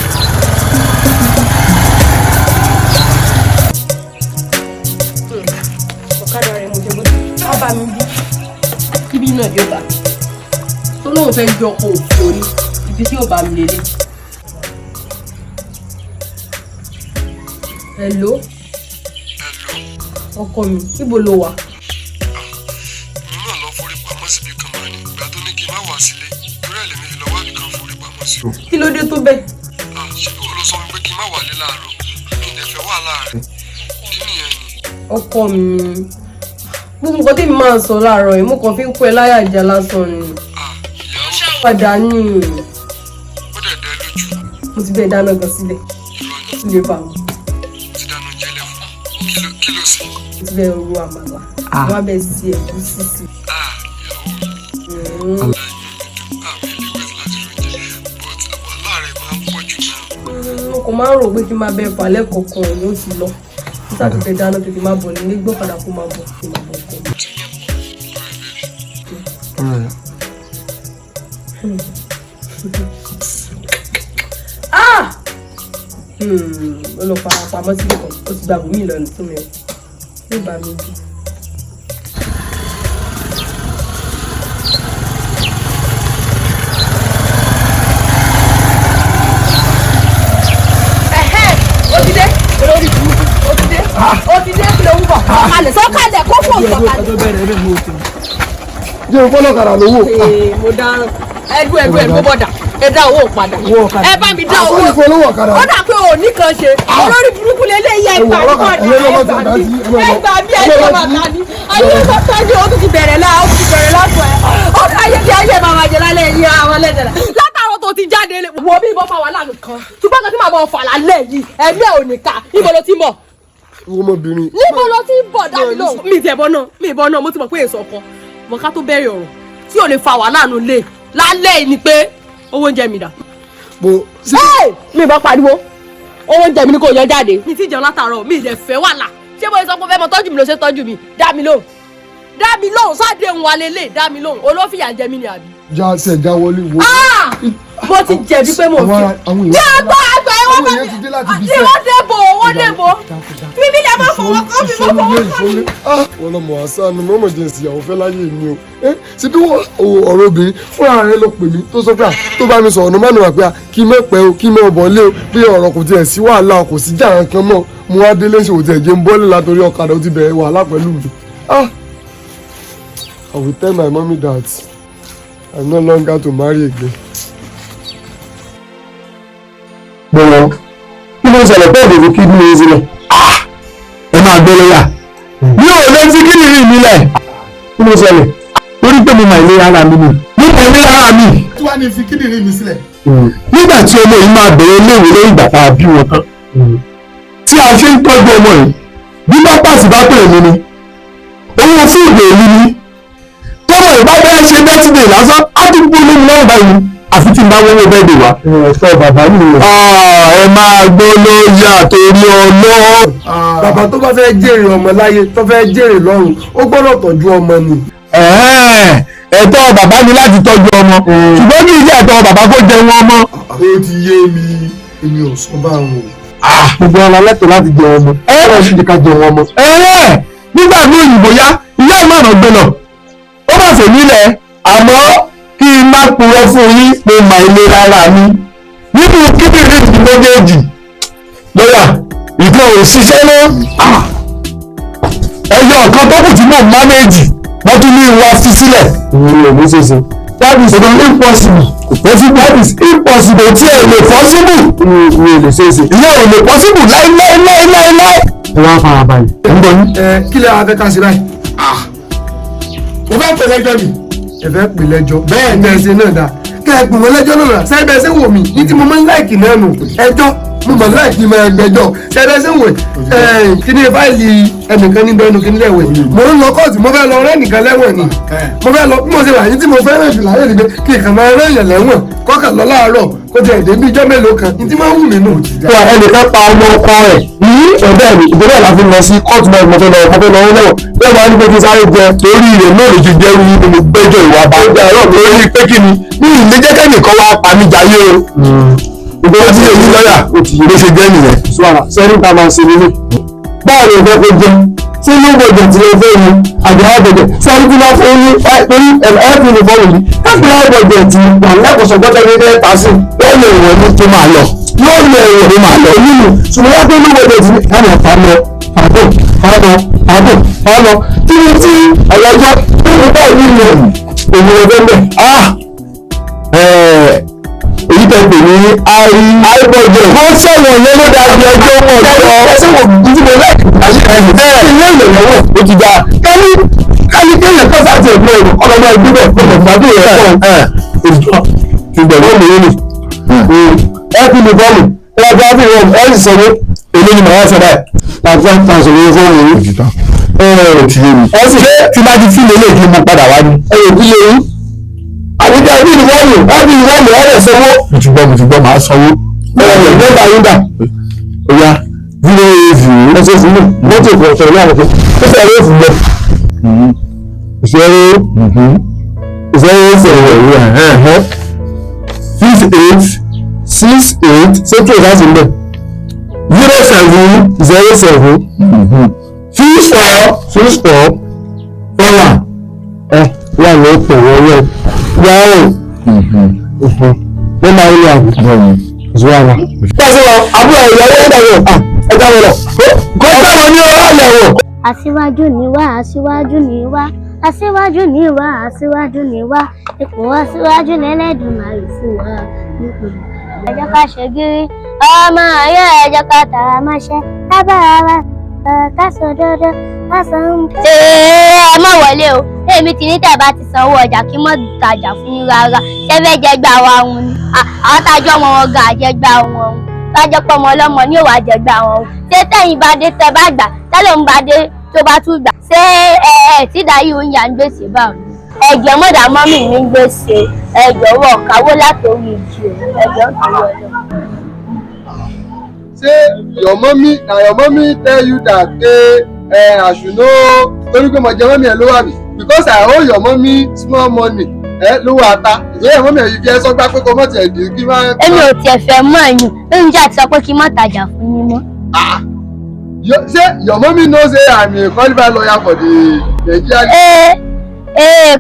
S8: ọ̀kadà rẹ̀ mo jẹ́ bó ti wọ́n bá mi bí kíbi náà yóò bá tó lóun fẹ́ jọ ọkọ̀ òfò ní ibi tí yóò bá mi lélẹ̀. Hello ọkọ mi níbo lo wà.
S1: mo náà lọ forí pamọ́ síbi kan máa ní ìgbà tó ní kí n má wá sílé torí ẹ̀ lèmi fi lọ wábì kan forí pamọ́ sí o.
S8: kí ló dé tó bẹ́ẹ̀.
S1: ṣé kí wọ́n lọ sọ pé kí n má wálé láàárọ̀ mi ì dẹ̀ fẹ́ wà láàárẹ̀ kí nìyẹn ni.
S8: ọkọ mi gbogbo nǹkan tí mi máa ń sọ láàárọ̀ yìí mo kàn fi ń kó ẹ láyà ìjà lásán ni. padà ní
S1: ó dẹ̀ dẹ́ lójú.
S8: mo ti bẹ́ẹ̀ dáná gan sílẹ̀ sílẹ̀ bá wọn.
S1: ti dáná jẹ́lẹ̀ fún kí ló sì.
S8: mo ti bẹ́ẹ̀ ru àmàlà wọ́n á bẹ́ẹ̀ sí ẹ̀gúsí sí. mo kò máa ń rò pé kí n máa bẹ falẹ̀ kọ̀ọ̀kan ló ti lọ nígbà tó fẹ́ dáná tètè máa bọ̀ nílé gbọ́ padà kó máa bọ̀ kó máa bọ̀ kọ́. ó lọ fara pamọ́ síbi kan ó ti gbàgbọ́ mi lọ́nà fún mi ó bá mi bí.
S9: sọ́kàlẹ̀ kó fò sọ̀kalẹ̀.
S1: jẹ́ ìfọ́lọ́kàrà lówó.
S8: mo dáràn ẹdú mo bọ̀dà ẹ dá owó padà ẹ bá mi dá owó ó dà pé òní kan ṣe olórí burúkú lélẹ́yìí ẹgbà nígbà bí ẹjọ́ bàtà ní ayé bàtà ní o tún ti bẹ̀rẹ̀ lásán ẹ̀ ọdún ayé bí ayé máa jẹ lálẹ́ yìí àwọn lẹ́dẹ̀rẹ̀ látàrọ tó ti jáde wọ bí ìbọn fà wà lánàá kan ṣùgbọ́n kan tí màá bọ̀ fà lálẹ́ yìí ẹ̀mí ẹ̀ ò ní ká níbo ló ti mọ̀
S1: ọmọbìnrin.
S8: níbo ló ti ń bọ̀ dábì lóhùn. mi ìbọn náà mo ti mọ̀ pé èso ọkọ mọ̀ ká tó bẹ̀rẹ̀ ọ̀rọ̀ tí ò lè fa wàhálà nù lé lálẹ́ ni pé owó oúnjẹ mi dà. mi bá pariwo owó oúnjẹ mi ni kò yọ jáde. mi ti jẹun látàárọ̀ mi ìdẹ̀ fẹ́ wàhálà ṣé mo sọ pé fẹ́ mọ tọ́jú mi ló ṣe tọ́jú mi dá mi lóhùn sáde ń wa lélẹ̀ dá mi lóhùn olófìyà jẹ mí ni àbí.
S1: já sí ẹja wọlé wo.
S8: mo ti jẹ̀bi pé mo fi. ní àgbà ẹ̀wọ̀n
S1: àwọn èèyàn ti dé láti bí
S8: sẹ́. wọ́n débò. bíbí ni a máa fọwọ́ kọ́ bí mo fọwọ́ kọ́.
S1: wọ́n lọ mọ̀ àṣàánú mọ́mọ́ jẹ́ ìsìyàwó fẹ́ láyé mi o. ṣe bí ọ̀rọ̀ obìnrin fúnra rẹ̀ ló pè mí tó sọ pé tó bá mi sọ̀rọ̀ ní mọ́nà wà pé kí n mẹ́pẹ́ o kí n mẹ́ ọ̀bọ̀n lé o bí ọ̀rọ̀ kò tiẹ̀ sí wàhálà kò sí jà kan mọ́ mo wá délé ṣe òtẹ̀ jẹ́ ń bọ́lẹ̀ látòrí ọ̀kadà ó ti bẹ̀rẹ̀ wàhálà pẹ̀lú mi. I will tell my mommy that I'm no longer to marry again.
S3: Gbọ́dọ̀ kí ló ń ṣẹlẹ̀ pé èdè kí ní oṣù lẹ̀? Ẹ máa gbé lọ́yà. Mi ò lè fi kí nìyí mi lẹ̀. Kí ló ń ṣẹlẹ̀? Torí pé mo máa ilé ara mi nù. Mo máa ilé ara mi.
S7: Tí wàá ní fi kí nìyí mi sílẹ̀.
S3: Nígbà tí ọmọ yìí máa bẹ̀rẹ̀ léèwé lẹ́yìn ìgbà tá a bí wọn tán. Tí a ṣe ń tọ́jú ọmọ yìí, bí pápásì bá pè mí ni, owó fún ìgbè mi ni. Tọ́mọ ìbá bẹ́ẹ̀ ṣe bẹ́tìdè lásán, á tún gbó lórí lọ́wọ́ báyìí. Àfi tí n bá wọ́wọ́ bẹ́ẹ̀ dè wá. Ẹ̀fọ́ bàbá mi rẹ̀. Ẹ máa gbọ́ lóyà torí ọlọ́.
S1: Bàbá tó bá fẹ́ jèrè ọmọ láyé tó fẹ́ jèrè lọ́run ó gbọ́dọ̀ tọ́jú ọmọ ni.
S3: Ẹ̀tọ́ bàbá ni láti tọ́jú ọmọ ṣùgbọ́n kí ilé ẹ̀tọ́ bàbá kó jẹun ọmọ.
S1: Ó ti yé mi èmi ò sọ bá wọn.
S3: Gbogbo ọ̀la lẹ́tọ̀ọ́ láti jẹun ọmọ. Ẹ̀rọ sì ti ka jẹun ọmọ. Nígbà ní òyìnbó yá ìyá ìmọ̀ràn gbé lọ ó bá fè nílẹ̀ àmọ́ kí n má purọ́ fún yín pé mà ilé rárá mi nínú kíndìnrín ti méjèèjì lọ́yà ìfẹ́ òṣìṣẹ́ náà ẹyọ ọ̀kan tó kù tí mò ń mánéèjì wọ́n tún ní ìwà fi sílẹ̀. ìwé ò ní ṣeéṣe. That is impossible. That is impossible tí ẹ lè possible. ìwé ò lè ṣeéṣe. ìyá ò lè possible láíláíláíláí. ẹ wá fara balẹ̀. ẹ ń bọ̀ ní.
S1: Kí lè wá fẹ́ ká ṣe báyìí? Mo fẹ́ pè lẹ́jọ́ mi. Ẹ fẹ́ pè lẹ́jọ́. Bẹ́ẹ̀ ni ẹsẹ̀ náà dà. Kẹ́ ẹ pè wọ́n lẹ́jọ́ náà sẹ́ẹ̀bẹ̀ ṣé wò mí ní tí mo máa ń láìkì náà nù ẹjọ́ mo mọ̀ láìkì máa gbẹjọ́ sẹ́ẹ̀bẹ̀ ṣé wò kí ni fáìlì ẹnìkan ní bẹ́ẹ̀nu kí ní lẹ́wẹ̀ mo ń lọ kóòtù mo fẹ́ lọ rẹ́ nìkan lẹ́wọ̀n ni mo fẹ́ lọ bí mo ṣe wà ní tí mo fẹ́ rẹ̀ jù láyé ni pé kí n kàn máa rẹ́ èèyàn lẹ́wọ̀n kọ́kàn lọ láàárọ̀ kó jẹ èdè bíi ijọ́ mélòó kan ní tí máa ń wù mí nù.
S3: Ẹnìkan pa ọmọ ọkọ rẹ̀ ní ọ̀dọ́ ẹ̀mí ìgbésẹ̀ la fi lọ sí kóòtù náà mo fẹ́ lọ lẹ́wọ̀n bẹ́ẹ̀ wá ní pé kí sáré jẹ torí rẹ̀ náà ló ti jẹ́ irú ní mo gbẹ́jọ́ ìwà àbájá ẹ̀rọ lórí pé kí ni ní ìlé jẹ́kẹ́ nìkan wá pa mí jayé o. Ìgbésẹ̀ tí èyí lọ́yà ló ṣe jẹ́ nìyẹn. Sẹ́ni ta máa ń ṣe nílé. Báwo ni ìfẹ́ kó jẹun? Ṣé ló ń gbọ̀jẹ̀ tí ó fẹ́ yín? Àgbà gbọ̀jẹ̀ sẹ́ni tí wọ́n fẹ́ yín torí ẹ̀ẹ́dì ní bọ́ọ̀lù yìí. Káàkiri gbọ̀jẹ̀ tí wà lẹ́kọ̀ọ́sọ̀ gbọ́dọ̀ ní ẹ̀ ta sí. Yóò lè wọ̀ ní tó máa lọ. Yóò lè wọ̀ ní máa lọ nínú. Ṣùgbọ́n wọ́n tó ní gbọ̀jẹ̀ tí káwọn pa lọ. Àbọ̀. Tí àyájọ́ tó ń bá ìlú òun ọ̀gbẹ́ mẹ́. Èyí tẹ̀ pè ní àìbọ̀jẹ̀. Wọ́n sọ̀rọ̀ yẹn ló dájú ẹjọ́ wọn lọ. Ẹsẹ̀ wò bí mo láì ilé ìlẹ̀wọ̀ ó ti dáa. Kẹ́ni kéèyàn kọ́ sáà ti ẹ̀gbọ́n ẹ̀rọ ọlọ́mọ ẹgbẹ́ bẹ̀ fún ìgbàdùn rẹ̀ pọ̀. Ìgbẹ̀rún mi ní. Ẹ fi mi bọ́ọ̀lù. Ẹ bá fi rẹ̀ ẹ sì sọ̀rọ̀. Èmi ni màá sọ báyìí. Láti wá ta sọ̀rọ̀ fún mi. Ẹ sì tí bá ti fílẹ̀ lè fi mo padà wá ní. Ẹ yóò fi lè rí. Àbíkẹ́ ẹbí ìwọ́lù ọ̀rẹ́ sanwó. Mo ti gbọ́ màá sanwó. Nọ́mbà yín dà. Oya 080 ẹsẹ̀ fún mi. Mọ́tò ìfọ̀sọ̀ ní àwọn ọ̀fẹ́. Ó fẹ́ ẹ̀rọ fún bẹ́ẹ̀. Ìṣẹ́rú. Ìṣẹ́rú 68 ṣé kí o bá ti ń bẹ̀. 0707 54 41 wà ní ọ̀pọ̀ wọ́wọ́ yàrá ló máa ń lọ àbùkù ìṣúwàrà. Tẹ́síwọ̀ àbúrò ìyàwó ẹ̀dàwọ̀ ẹ̀dà wọ̀lọ̀ kó sáwọn ní ọ̀rọ̀ àyẹ̀wò.
S12: Aṣíwájú ni wá, aṣíwájú ni wá, aṣíwájú ni wá, aṣíwájú ni wá, ipò aṣíwájú lẹ́lẹ́dùnmarè fún wa. Ẹ jẹ́ ká ṣe gírí, ọmọ ayé ẹ jẹ́ ká tàrà máṣẹ́, ká bára wa ká sọ dọ́dọ́ ká sọ ń bẹ́. Ṣé ẹ mọ̀ wọlé o? Èmi ti ní tẹ̀ bá ti sanwó ọjà kí mọ̀ tajà fún yín rárá. Ṣé fẹ́ jẹ́ gbà wa òun ni? Àwọn tájọ́ ọmọ wọn gan àjẹgbà wọn òun. Tájọ́ pọ̀ ọmọ ọlọ́mọ ní òwò àjẹgbà wọn òun. Ṣé tẹ̀yìn bá dé tẹ bá gbà? Tẹ́lẹ̀ ń bá dé tó bá tún gbà. Ṣé tí dáyé oúnjẹ à ń gbèsè báwọn? Ẹ̀jẹ̀ mọ̀dà mọ́mì ní gbèsè. Ẹ̀jọ̀ wọ̀ káwó látòrí ìjì ẹ̀jọ̀ ń tẹ̀lé ọlọ́.
S1: Say your mommy tell you that I should know torí pé mo jẹ mọ́mí ẹ̀ ló wà mí because I owe your mommy small money lówó ata ìyẹn mọ́mí ẹ̀yìn fi ẹ sọ gbá pé kò mọ̀ tiẹ̀ dì kí máa.
S12: èmi ò tiẹ̀ fẹ́ mọ̀ ẹ̀yìn lóúnjẹ àti sọ pé kí n má tajà fún yín mọ́.
S1: Say your mommy knows say I'm a qualified lawyer for the Nigerian.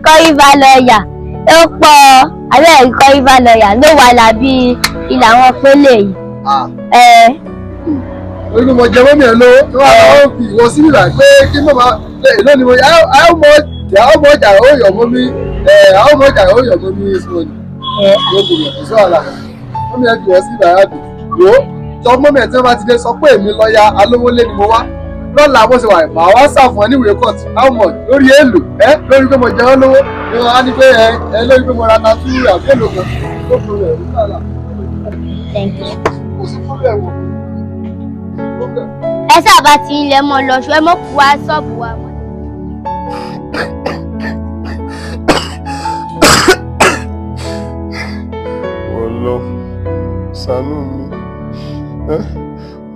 S12: Qualified lawyer ó pọ̀ abẹ́ qualified lawyer ló wà lábí ilà àwọn pélé yìí.
S1: Orí mo jẹ mọ́mí ẹ̀ lówó tí wọ́n á fi ìwọ sí ìlà pé kí mọ̀mọ́ èló ni mo yà how much I owe your mommy how much I owe your mommy is money. Yóò gbìyànjú kò sí wàhálà mọ́mí ẹ̀ fi ìwọ sí ìlà yà dùn yó sọ mọ́mí ẹ̀ tí wọ́n bá ti dé sọ pé èmi lọ́ọ̀yà alówólé ni mo wá lọ́la bó ṣe wà màá wá ṣàfihàn níwèé court how much lórí èèlò lórí pé mo jẹ ọ́ lówó ni wọ́n á ní pé lórí pé mo ra tatú àbẹ́lò kan tó fún rẹ̀ ní sàlà. Kò sí problem o.
S12: Ẹ sábà ti ilẹ̀ mọ́ lọ ṣọ́ ẹ mọ́ kú wá ṣọ́ọ̀bù wa mọ́.
S7: Ọlọ ṣàánú mi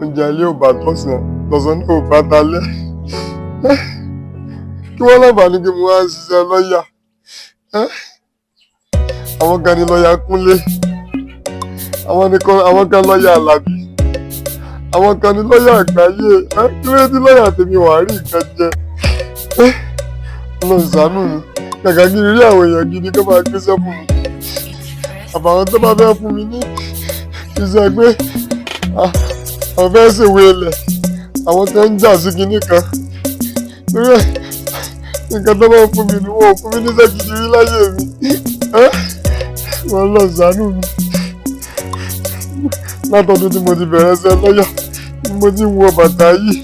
S7: oúnjẹ alẹ́ ò bá tọ̀sán ní ò bá dalẹ́ kí wọ́n láǹfààní kí mo wá ṣiṣẹ́ lọ́ọ̀yà àwọn kan ní lọ́ọ̀yà Kúnlé àwọn kan lọ́ọ̀yà Àlàbí àwọn kan ní lọ́ọ̀yà Àgbáyé kí ló dé lọ́ọ̀yà tèmi wà á rí nǹkan jẹ Ọlọ́run ṣàánú mi kàkà kí n rí àwọn èèyàn gidi kó máa gbéṣẹ́ fún mi àbàwọn tó bá fẹ́ fún mi ní iṣẹ́ pé àwọn fẹ́ ṣèwé ilẹ̀ àwọn tó ń jà sí kinní kan torí ẹ̀ nǹkan tó bá fún mi ni wọn ò fún mi níṣẹ́ gidi rí láyé mi wọ́n lọ ṣàánú mi látọdún tí mo ti bẹ̀rẹ̀ ṣe lọ́yà ni mo ti ń wọ bàtà yìí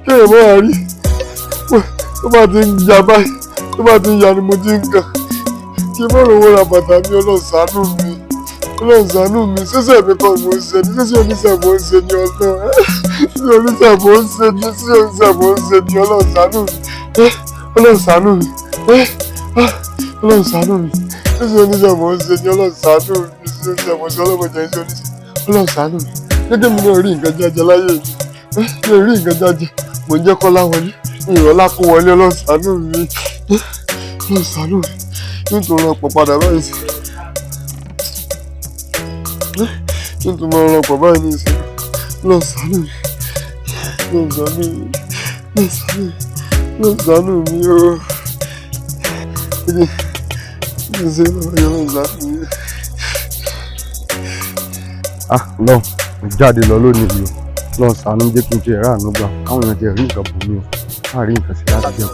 S7: kéèyàn máa rí tó bá ti ń ya báyìí tó bá ti ń ya ni mo ti ń kàn kí n má rówó ra bàtà mi Ọlọ́run ṣàánú mi ṣíṣe mi kan mo ń ṣe ní ṣíṣe oníṣẹ́ mo ń ṣe ní Ọlọ́run ṣíṣe oníṣẹ́ mo ń ṣe ní ṣíṣe oníṣẹ́ mo ń ṣe ní Ọlọ́run ṣàánú mi Ọlọ́run ṣàánú mi Ọlọ́run ṣàánú mi ṣíṣe oníṣẹ́ mo ń ṣe ní Ọlọ́run ṣàánú mi ṣíṣe oníṣẹ́ mo ń ṣe Ọlọ́run jẹ́ ṣíṣe oníṣẹ́ Ọlọ́run ṣàánú mi gẹ́gẹ́ mi náà rí nǹkan jájẹ láyé mi rí nǹkan jájẹ mo ń jẹ́ kọ́lá wọlé ìrọ̀lá kó wọlé Ọlọ́run ṣàánú mi Ọlọ́run ṣàánú mi nítorí ọ̀pọ̀ padà báyìí sí nítorí ọ̀pọ̀ báyìí ní ìsìn Ọlọ́run ṣàánú mi Ọlọ́run ṣàánú mi o
S2: lọ jáde lọ lónìí yìí lọ ṣàánú jẹ́ kí n ti ẹ̀rọ àánú gbà káwọn èèyàn ti rí nǹkan bò mí o má rí nǹkan sí láti jẹun.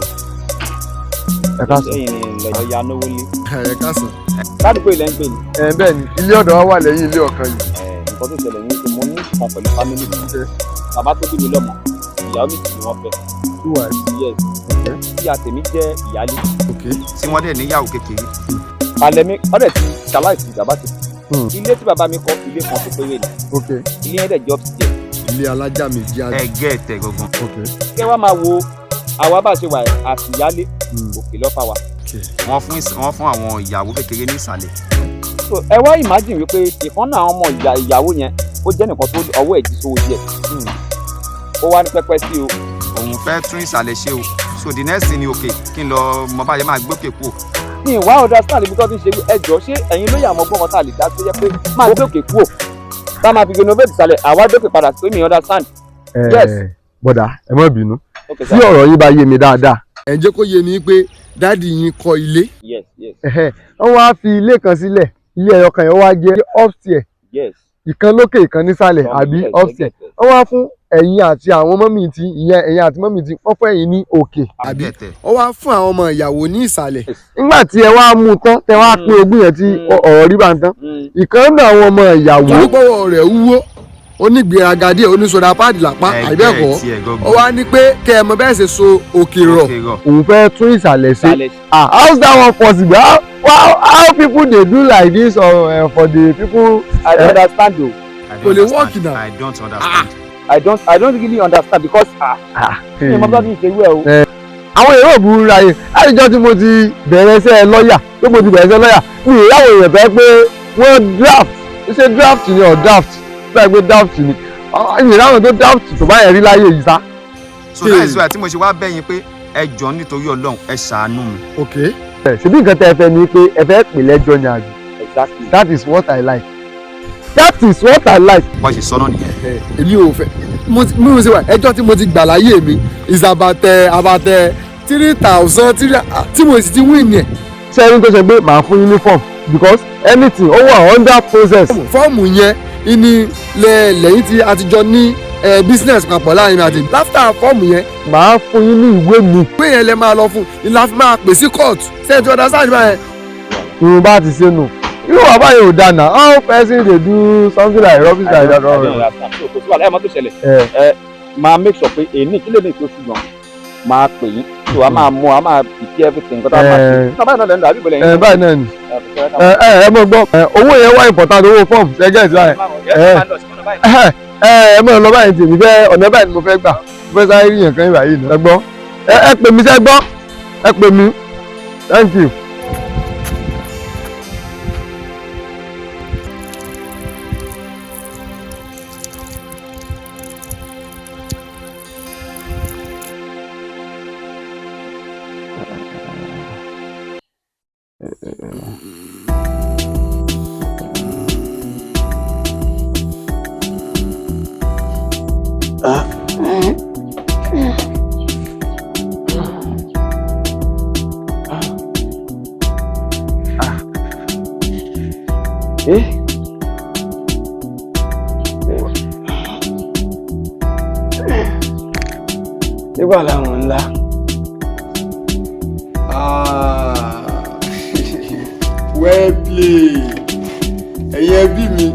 S2: Ẹ káàsán.
S5: lọ́yọ̀ ya náwó lé.
S1: Ẹ káàsán.
S5: ládùúgbò ilẹ̀ ń pè ní.
S1: Bẹ́ẹ̀ ni ilé ọ̀dọ̀ wa wà lẹ́yìn ilé ọ̀kan yìí.
S5: Nǹkan tó ṣẹlẹ̀ ní pé mo ní ìkan pẹ̀lú fámìlì mi. Bàbá tó bí mi lọ́mọ ìyàwó mi sì ni wọ́n fẹ́. Yes. Tí a tèmi jẹ́ ìyálé.
S13: Tí wọ́n dẹ̀ níyàwó kékeré.
S5: Palẹ̀mí ọ̀dẹ̀ ti ṣaláìsí bàbá ti. Ilé tí bàbá mi kọ́ ilé kan tó péré ni. Ilé yẹn dẹ̀ jọ́ ti jẹ́.
S1: Ilé alájà méjì àgbẹ̀.
S13: Ẹgẹ́ ẹ̀tẹ̀ gangan.
S5: Kẹ́ wá máa wo àwa bá ṣe wà àtìyálé òkè lọ́fà wa.
S13: Wọ́n fún àwọn ìyàwó kékeré ní ìsàlẹ̀.
S5: Ẹ wá imagine wípé ìkan náà ọmọ ìyàwó yẹn ó jẹ́ nìkan tó ọwọ́ ẹ̀ jí sówó díẹ̀. Ó wá ní pẹ́pẹ́ sí o.
S13: Òun fẹ́ tún ìsàlẹ̀ ṣe o. So the next thing ni òkè kí n lọ mọ báyẹn máa gbókè kú.
S5: Ní ìwà understand ibi tó ti ń ṣe ẹjọ́ ṣé ẹ̀yin ló yà mọ́ gbọ́n kan tá a lè dá tó yẹ pé máa gbókè kú o. Tá a máa fi renovate ìsàlẹ̀ àwa dókè padà pé mi understand. Yes.
S2: Bọ̀dà ẹ má bínú tí ọ̀rọ̀ yín bá yé mi dáadáa.
S1: Ẹ jẹ́ kó yé mi pé dáàdì yín kọ́ ilé.
S5: Yes, yes.
S2: Wọ́n wá fi ilé kan sílẹ̀ ilé ẹyọ kan yẹn wá jẹ́ upstairs.
S5: Yes.
S2: Ìkan lókè ìkan nísàlẹ̀ àbí upstairs. Wọ́n wá fún ẹ̀yin àti àwọn mọ́mì tí ẹ̀yin àti mọ́mì tí wọ́n fún ẹ̀yin ní òkè.
S1: Àbí ó wá fún àwọn ọmọ ìyàwó ní ìsàlẹ̀.
S2: Nígbà tí ẹ wá mú tán tẹ wá pín ogún yẹn tí ọ̀rọ̀ rí bá ń tán. Ìkan náà àwọn ọmọ ìyàwó.
S1: Tọ́gbọ́wọ́ rẹ̀ wúwo onígbéraga díẹ̀ oníṣòdà páàdì lápá àìbẹ́ẹ̀kọ́ ó wá ní pé kẹ́ ẹ mọ bẹ́ẹ̀ ṣe so òkè rọ̀.
S2: Òun fẹ́ tún ìsàlẹ̀ ṣe. How's that one possible? How people dey do like this for the people?
S5: I don't understand o.
S1: Kò lè work now.
S13: I don't understand.
S5: I don't really understand because mi mọ bí wọ́n ti ṣe wẹ̀ o.
S2: Àwọn èrò òbúrú ra yẹn látijọ́ tí mo ti bẹ̀rẹ̀ iṣẹ́ lọ́ọ̀yà tó mo ti bẹ̀rẹ̀ iṣẹ́ lọ́ọ̀yà mi ì ráwọ̀ èèyàn fẹ́ pé wọ́n draft ṣe draft ni or draft bẹ́ẹ̀ pé draft ni ìráwọ̀ tó draft tó bá yẹn rí láyé yìí sá.
S13: So that is why tí mo ṣe wá bẹ̀yìn pé ẹ jọ̀ọ́ nítorí Ọlọ́run ẹ ṣàánú mi.
S3: ṣebí nǹkan tẹ́ ẹ fẹ́ ni pé ẹ fẹ́ pè lẹ́jọ́ ni àbí. Exactly. That is what I like. That is what I like.
S13: Wọ́n ṣe sọ náà nìyẹn.
S1: Èmi ò fẹ́ mo ṣe wà ẹjọ́ tí mo ti gbà láyé mi is about 3,000 tí mo sì ti win yẹn.
S3: Ṣé ẹni tó ṣe pé màá fún yín ní form because anything ó wà under process.
S1: Fọ́ọ̀mù yẹn ní lẹ́yìn tí a ti jọ ní business papọ̀ láàrin àti láfíà fọ́ọ̀mù yẹn.
S3: Màá fún yín ní ìwé mi.
S1: Ìwé yẹn lẹ máa lọ fún ìlà fi máa pè sí court ṣé ẹ ti ọ̀dà sáà ní báyẹn.
S3: Ìrùn bá ti ṣe nù. Irú bàbá yẹn ò dáná. How person dey do something like rubbish like that?
S5: Ẹ mọ tó ṣẹlẹ̀. Máa make sure pé èyí kí lè ní ìtòsí gan. Máa pè yín. So a máa mú a máa prepare everything. Kọ́tà máa ṣe. Báyìí náà lẹ́nu àbí ìbọ̀lẹ̀ yẹn.
S3: Báyìí náà ni. Ẹ mọ̀ gbọ́. Owó yẹn wá important owó form ṣẹ́gẹ́ ìtura yẹn. Ẹ mọ̀ lọ báyìí tèmi fẹ́ ọ̀nà báyìí ni mo fẹ́ gbà. Mo fẹ́ sáré yàn kan ìbàyìí ni. Ẹ gbọ́. Ẹ pè mí sẹ́ gbọ́. Ẹ pè mí. Thank you.
S2: Nígbà làwọn ńlá.
S1: Well played. Ẹ̀yin ẹbí mi.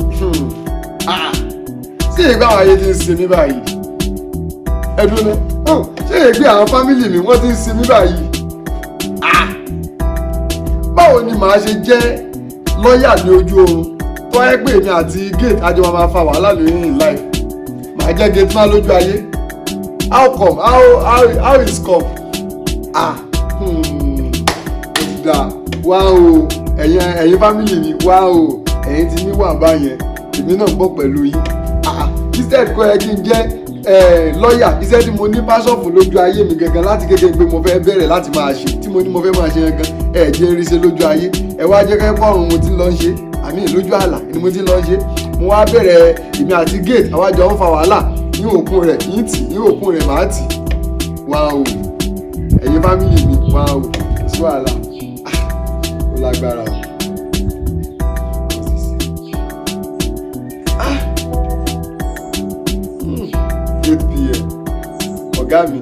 S1: Ṣé ìgbà àwọn ayé ti ń sinmi báyìí? Ẹ̀dùn ni. Ṣé ìgbà àwọn fámìlì mi wọ́n ti ń sinmi báyìí? Báwo ni màá ṣe jẹ́ lọ́ọ̀yà ní ojú oorun tó ẹ pé èmi àti gate àjọ máa fa wàhálà lórí in life? Màá jẹ́ gate máa lójú ayé. How come? How is come? Da. Wow. Ẹ̀yin fámìlì mi. Wow. Ẹ̀yin ti ní wà báyẹn. Èmi náà ń bọ̀ pẹ̀lú yín. Instead kọ́ ẹ kí n jẹ́ lọ́ọ̀yà. Iṣẹ́ tí mo ní passion fún lójú ayé mi gangan láti kékeré pé mo fẹ́ bẹ̀rẹ̀ láti máa ṣe. Tí mo ní mo fẹ́ máa ṣe gangan. Ẹ jẹ́ rí ṣe lójú ayé. Ẹ wá jẹ́ kẹ́ pọ̀run mo ti lọ ń ṣe. Àmì lójú àlà ni mo ti lọ ń ṣe. Mo wá bẹ̀rẹ̀ èmi àti gate àwa jọ ń fa wàhálà. Ní òkun rẹ̀ yín tì ní òkun rẹ̀ máa tì. Wow. Ẹ̀yin fámìlì mi. Wow. Sí wàhálà. Ó lágbára o. 8 PM. Ọ̀gá mi.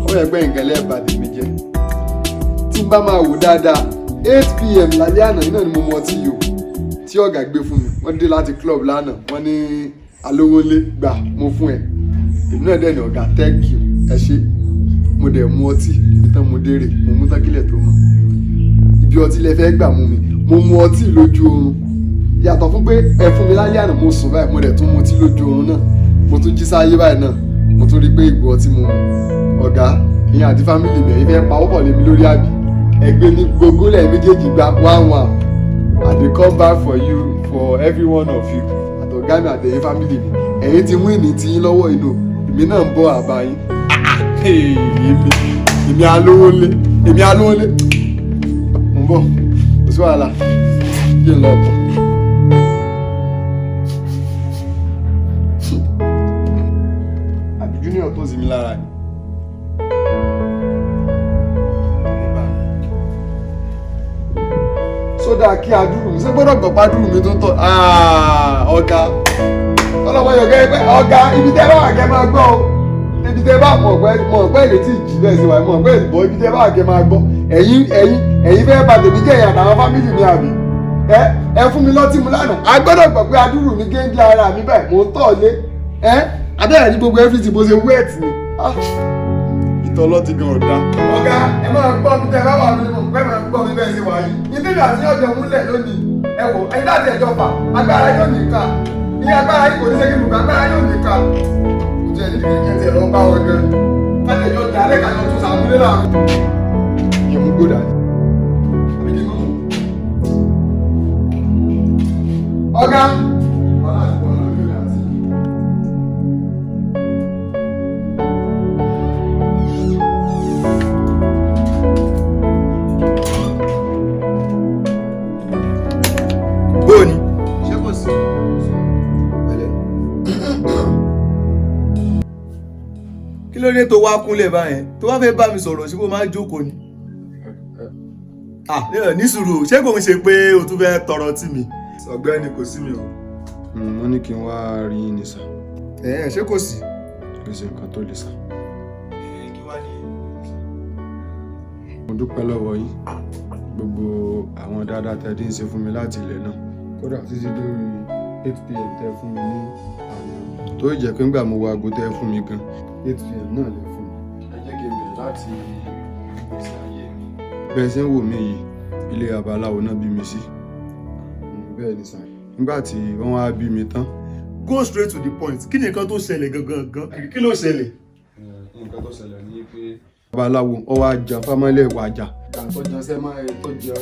S1: Ó yẹ pé nǹkan lẹ́ẹ̀bà tèmi jẹ́. Tí n bá máa wò dáadáa 8 PM lálẹ́ àná iná ni mo mu ọtí yìí o. Tí ọ̀gá gbé fún mi. Wọ́n dé láti club lánàá. Wọ́n ní alówólé gbà mo fún ẹ. Èmi náà dẹ̀ ní ọ̀gá thank you ẹ ṣé. Mo dẹ̀ mu ọtí ìtàn mo dérè mo mú tákìlẹ̀ tó mọ́. Ibi ọtí lẹ fẹ́ gbà mú mi. Mo mu ọtí lójú oorun. Yàtọ̀ fún pé ẹ fún mi lálẹ́ àná mo sùn báyìí mo dẹ̀ tún mu ọtí lójú oorun náà. Mo tún jí sáyé báyìí náà. Mo tún rí pé ìgbó ọtí mo mu. Ọ̀gá ìyẹn àti fámìlì mi ẹ̀yin fẹ́ pa owó pọ̀ lé mi lórí àbí. Ẹgbẹ́ ní gbogbo lẹ̀ méjèèjì gba 1-1. I dey come back for you for every one of you. Àtọ̀gá mi àtẹ̀yin fámìlì mi. Ẹ̀yin ti mú ìní tí yín lọ́wọ́ inú. Èmi náà ń bọ̀ àbá yín. Èmi alówólé. Mo ń bọ̀. Kò sí wàhálà. Kí n lọ bọ̀. Àbí junior tó sì mí lára ni. Sódà kí adúrú mi ṣé gbọ́dọ̀ gbọ̀pá adúrú mi tó tọ̀. Ọ̀gá ọlọ́mọ yọ̀gá ẹgbẹ́ ọ̀gá ibi tẹ́ bá wà kẹ́ máa gbọ́ o. Ibi tẹ́ bá mọ̀ pé ìrètí ìjì bẹ́ẹ̀ sí wa mọ̀ pé ìbọn ibi tẹ́ bá wà kẹ́ máa gbọ́. Ẹ̀yin fẹ́ bà tèmi jẹ́ ìyá àtàwọn fámìlì mi àbí. Ẹ fún mi lọ́tí mu lánàá. A gbọ́dọ̀ gbọ̀ pé adúrú mi géńdé ara mi bẹ́ẹ̀ mò ń tọ̀ lé. Abẹ́rẹ́ ní gbogbo everything bó ṣe wet ni. Ìtọ́lọ́ ti gan ọ̀dà. Ọ̀gá ẹ máa gbọ́ mi tẹ́ ẹ bá wà lórí mọ̀ pé máa gbọ́ mi bẹ́ẹ̀ ṣe wà yìí. Ìdílé àti ọjọ́ múlẹ̀ lónìí. Ẹ wò ẹ̀yin láti ẹjọ́ fà agbára yóò ní ká. Ní agbára yìí kò ní ṣe kí nùkà agbára yóò ní ká. Kò jẹ́ ẹni kékeré tí ẹ lọ bá wọn gan. Láti ẹjọ́ dá lẹ́ka lọ tún sàmúlé láàrin. Yẹ mú gbódà ni. Ọ̀gá.
S3: kí ló dé tó wá kúnlẹ̀ báyẹn tó wá fẹ́ bá mi sọ̀rọ̀ ṣé kó máa jókòó ni. ní sùúrù ṣé kò ń ṣe pé o tún fẹ́ tọrọ tì mí. ọ̀gbẹ́ni kò sí mi o.
S1: wọ́n ní kí n wá rí yín ní sà.
S3: ṣé kò sí.
S1: kò sí nǹkan tó lè sà.
S3: kí wá ní.
S1: mo dúpẹ́ lọ́wọ́ yín gbogbo àwọn dáadáa tẹ́ dín ṣe fún mi láti ilẹ̀ náà kódà títí lórí 8pm tẹ́ fún mi ní àwọn tó jẹ́ pé ńgbà mo wo aago tẹ́ fún mi gan 8pm náà lè fún mi. ẹ jẹ́ kí n bẹ̀rẹ̀ láti ìgbésí ayé mi. bẹ́ẹ̀ ṣe ń wò mí yìí ilé babaláwo náà bí mi sí. bẹ́ẹ̀ ni sà nígbà tí wọ́n wá bí mi tán.
S3: go straight to the point kí ni nǹkan tó ṣẹlẹ̀ gangan kí ló ṣẹlẹ̀.
S1: nǹkan tó ṣẹlẹ̀ ni pé babaláwo ó wá jà fámọ́lẹ̀ wàjà tó jẹnsẹ́ máa tó jẹ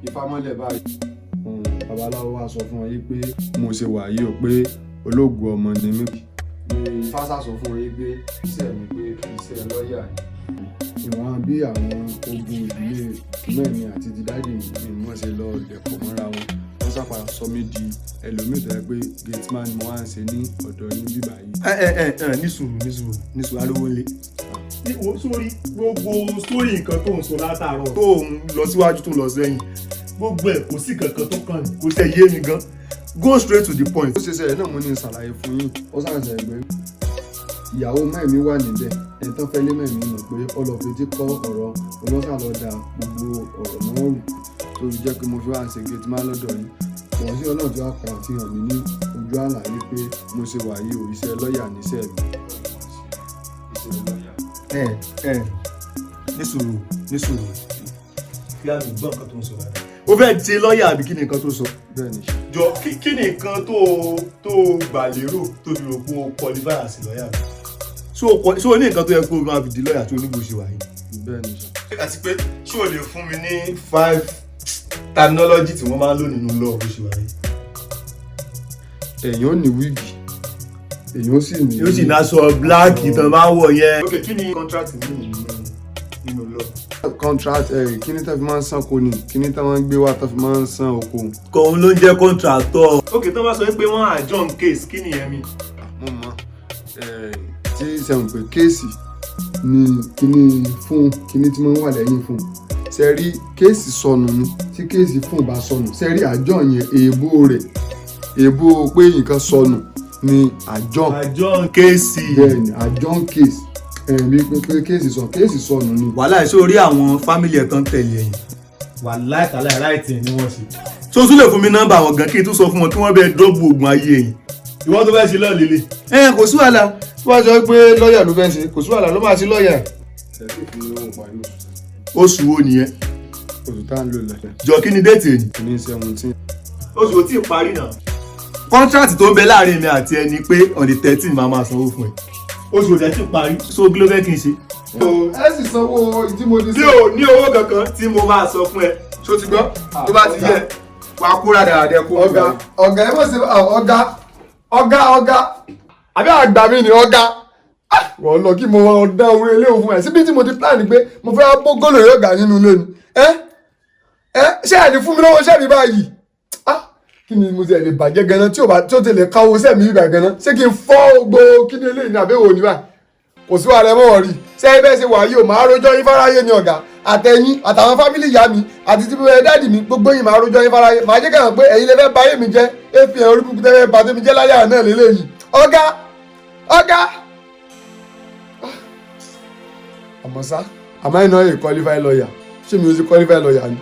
S1: ìfámọ́lẹ̀ báyìí. babaláwo wá sọ fún wọn yìí pé mo ṣe wà yìí o pé ológun ọmọ ni mí. fásá sọ fún wọn yìí pé iṣẹ́ mi pé iṣẹ́ lọ́ọ̀yà ni. ìwọ̀n bí àwọn ogun ìdílé mẹ́rin àti ti dáàdì mi ni wọ́n ṣe lọ dẹ̀pọ̀ mọ́ra wọn wọ́n sápàá sọ mí di ẹlòmíì tó yẹ pé gateman mo wá ń ṣe ní ọ̀dọ̀ yín bíbá yìí.
S3: ní sùúrù ariwo ńlẹ̀ sórí gbogbo sórí nǹkan tó ń sọ látàárọ̀ tó ń lọ síwájú tó ń lọ sẹ́yìn gbogbo ẹ̀ kò sí kankan tó kàn kò sí yé mi gan go straight to the point.
S1: ó ṣe ṣẹlẹ̀ náà mo ní ṣàlàyé fún yín ó ṣàṣẹ ẹgbẹ́ ìyàwó mẹ́mi wà níbẹ̀ ẹni tán fẹ́lẹ́ mẹ́mi mọ̀ pé ọlọ́fẹ́tì kọ́ ọ̀rọ̀ ọlọ́sàlọ́dà gbogbo ọ̀rọ̀ náà rù tó fi jẹ́ pé mo fi wá ṣe gate man lọ́dọ̀ yín wọ́n sí ọlọ́run tí wàá padà fi hàn mí ní ojú àlàyé pé mo ṣe wà yìí ò iṣẹ́ lọ́ọ̀yà níṣẹ́ mi.
S3: ní sùúrù fi àmì gbọ́ nǹkan tó ń sọ rárá. o fẹ́ di lọ́ọ̀yà àbí kí ni nǹkan tó sọ.
S1: bẹ́ẹ̀ni.
S3: jọ kí ni nǹkan tó gbà lérò tó fi rò pé o qualify as lọ́ọ̀yà rẹ. so o ní nǹkan tó yẹ kó o máa fi di lọ́ọ̀yà tó onígbò ṣe wà yìí.
S1: bẹ́ẹ̀ni.
S3: àti pé ṣé o lè fún mi ní 5 terminology tí wọ́n máa ń lò nínú law bó ṣe wà yìí.
S1: èèyàn ò ní wíìgì èèyàn ó sì ní.
S3: yóò sì náà sọ black ìtàn máa ń wọ̀ yẹn. ok kí ni contract nínú law.
S1: contract kí ni tá fi máa ń san kò ní kí ni tá máa ń gbé wá tá fi máa ń san oko.
S3: kòun ló ń jẹ́ contractor. ok tó bá sọ pé wọ́n adjourn case kí nìyẹn mi.
S1: mo mọ tí sẹ́wọ̀n pé kéèsì ni kíní fún kíní tí wọ́n wà lẹ́yìn fún sẹ́rí kéèsì sọnù ni tí kéèsì fún bá sọnù sẹ́rí àjọ yẹn èèbó pé nǹkan sọnù ni àjọ
S3: kéèsì.
S1: bẹ́ẹ̀ni àjọ kéèsì bí pé kéèsì sọnù ni.
S3: wàhálà ìṣó orí àwọn fámìlì ẹ̀ tán tẹ̀lé ẹ̀yìn wàhálà ìtàlẹ̀ ráìtì ni wọ́n ṣe. tó tún lè fún mi nọ́mbà àwọn gan kí n tún sọ fún wọn kí wọ́n bẹ dọ́gbù oògùn ayé ẹ̀yìn. ìwọ́n tó fẹ́ ṣe lọ́ọ̀ lélẹ̀.
S1: kò sí wàhálà tó bá sọ pé lọ́ọ̀yà ló fẹ́ ṣe kò sí wàhálà ló máa ṣe lọ́ọ̀yà.
S3: oṣù wo nìyẹn.
S1: oṣù tá à ń lò lọ.
S3: jọ kí ni déètì èyí.
S1: ní 17.
S3: oṣù ò tí ì parí náà. kọ́ńtrátì tó ń bẹ láàrin mi àti ẹni pé on the 13 máa sanwó fún ẹ. oṣù ò tẹ́ tí ì parí so kí ló fẹ́ kí n ṣe.
S1: ẹ sì sanwó ìdí mo ní.
S3: tí o ní owó kankan tí mo máa sọ fún ẹ. ṣó ti gbọ́ tó bá ti yẹ wàá kúrà dáadáa kó.
S1: ọ̀gá ẹ mọ̀ sí ọ̀gá àbí àgbà mi ni ọ̀gá wọ́n lọ kí mo dá orí ilé òun fún ẹ̀ síbi tí mo ti plan pé mo fẹ́ bó gólò yọ̀gà nínú ilé ni ṣé ẹ̀ ní fún mi lọ́wọ́ iṣẹ́ mi báyìí kí ni mo ti lè bàjẹ́ ganan tí ó ti lè káwọ́ iṣẹ́ mi bíbà ganan ṣé kí n fọ́ gbogbo kí ni eléyìí ní àbẹ̀wò ní báyìí kò sí wàhálà mọ́ rí ṣé ẹ bẹ́ẹ̀ ṣe wà yìí o máa rojọ́ yín fáráyé ni ọ̀gá àtẹ̀yìn àtàwọn fámìlì ìyá mi àti ti bẹ́ẹ̀ dáàdì mi gbogbo yín máa rojọ́ yín fáráyé máa jẹ́ kẹ́hàn pé ẹ̀yin lè fẹ́ báyé mi jẹ́ èèfì orí kúkú tẹ́ fẹ́ bá tẹ́mi jẹ́ lálẹ́ àná lélẹ́yìí ọ̀gá àmọ́ sá àmọ́ iná yìí qualify lawyer ṣé mi ò sí qualify lawyer ni.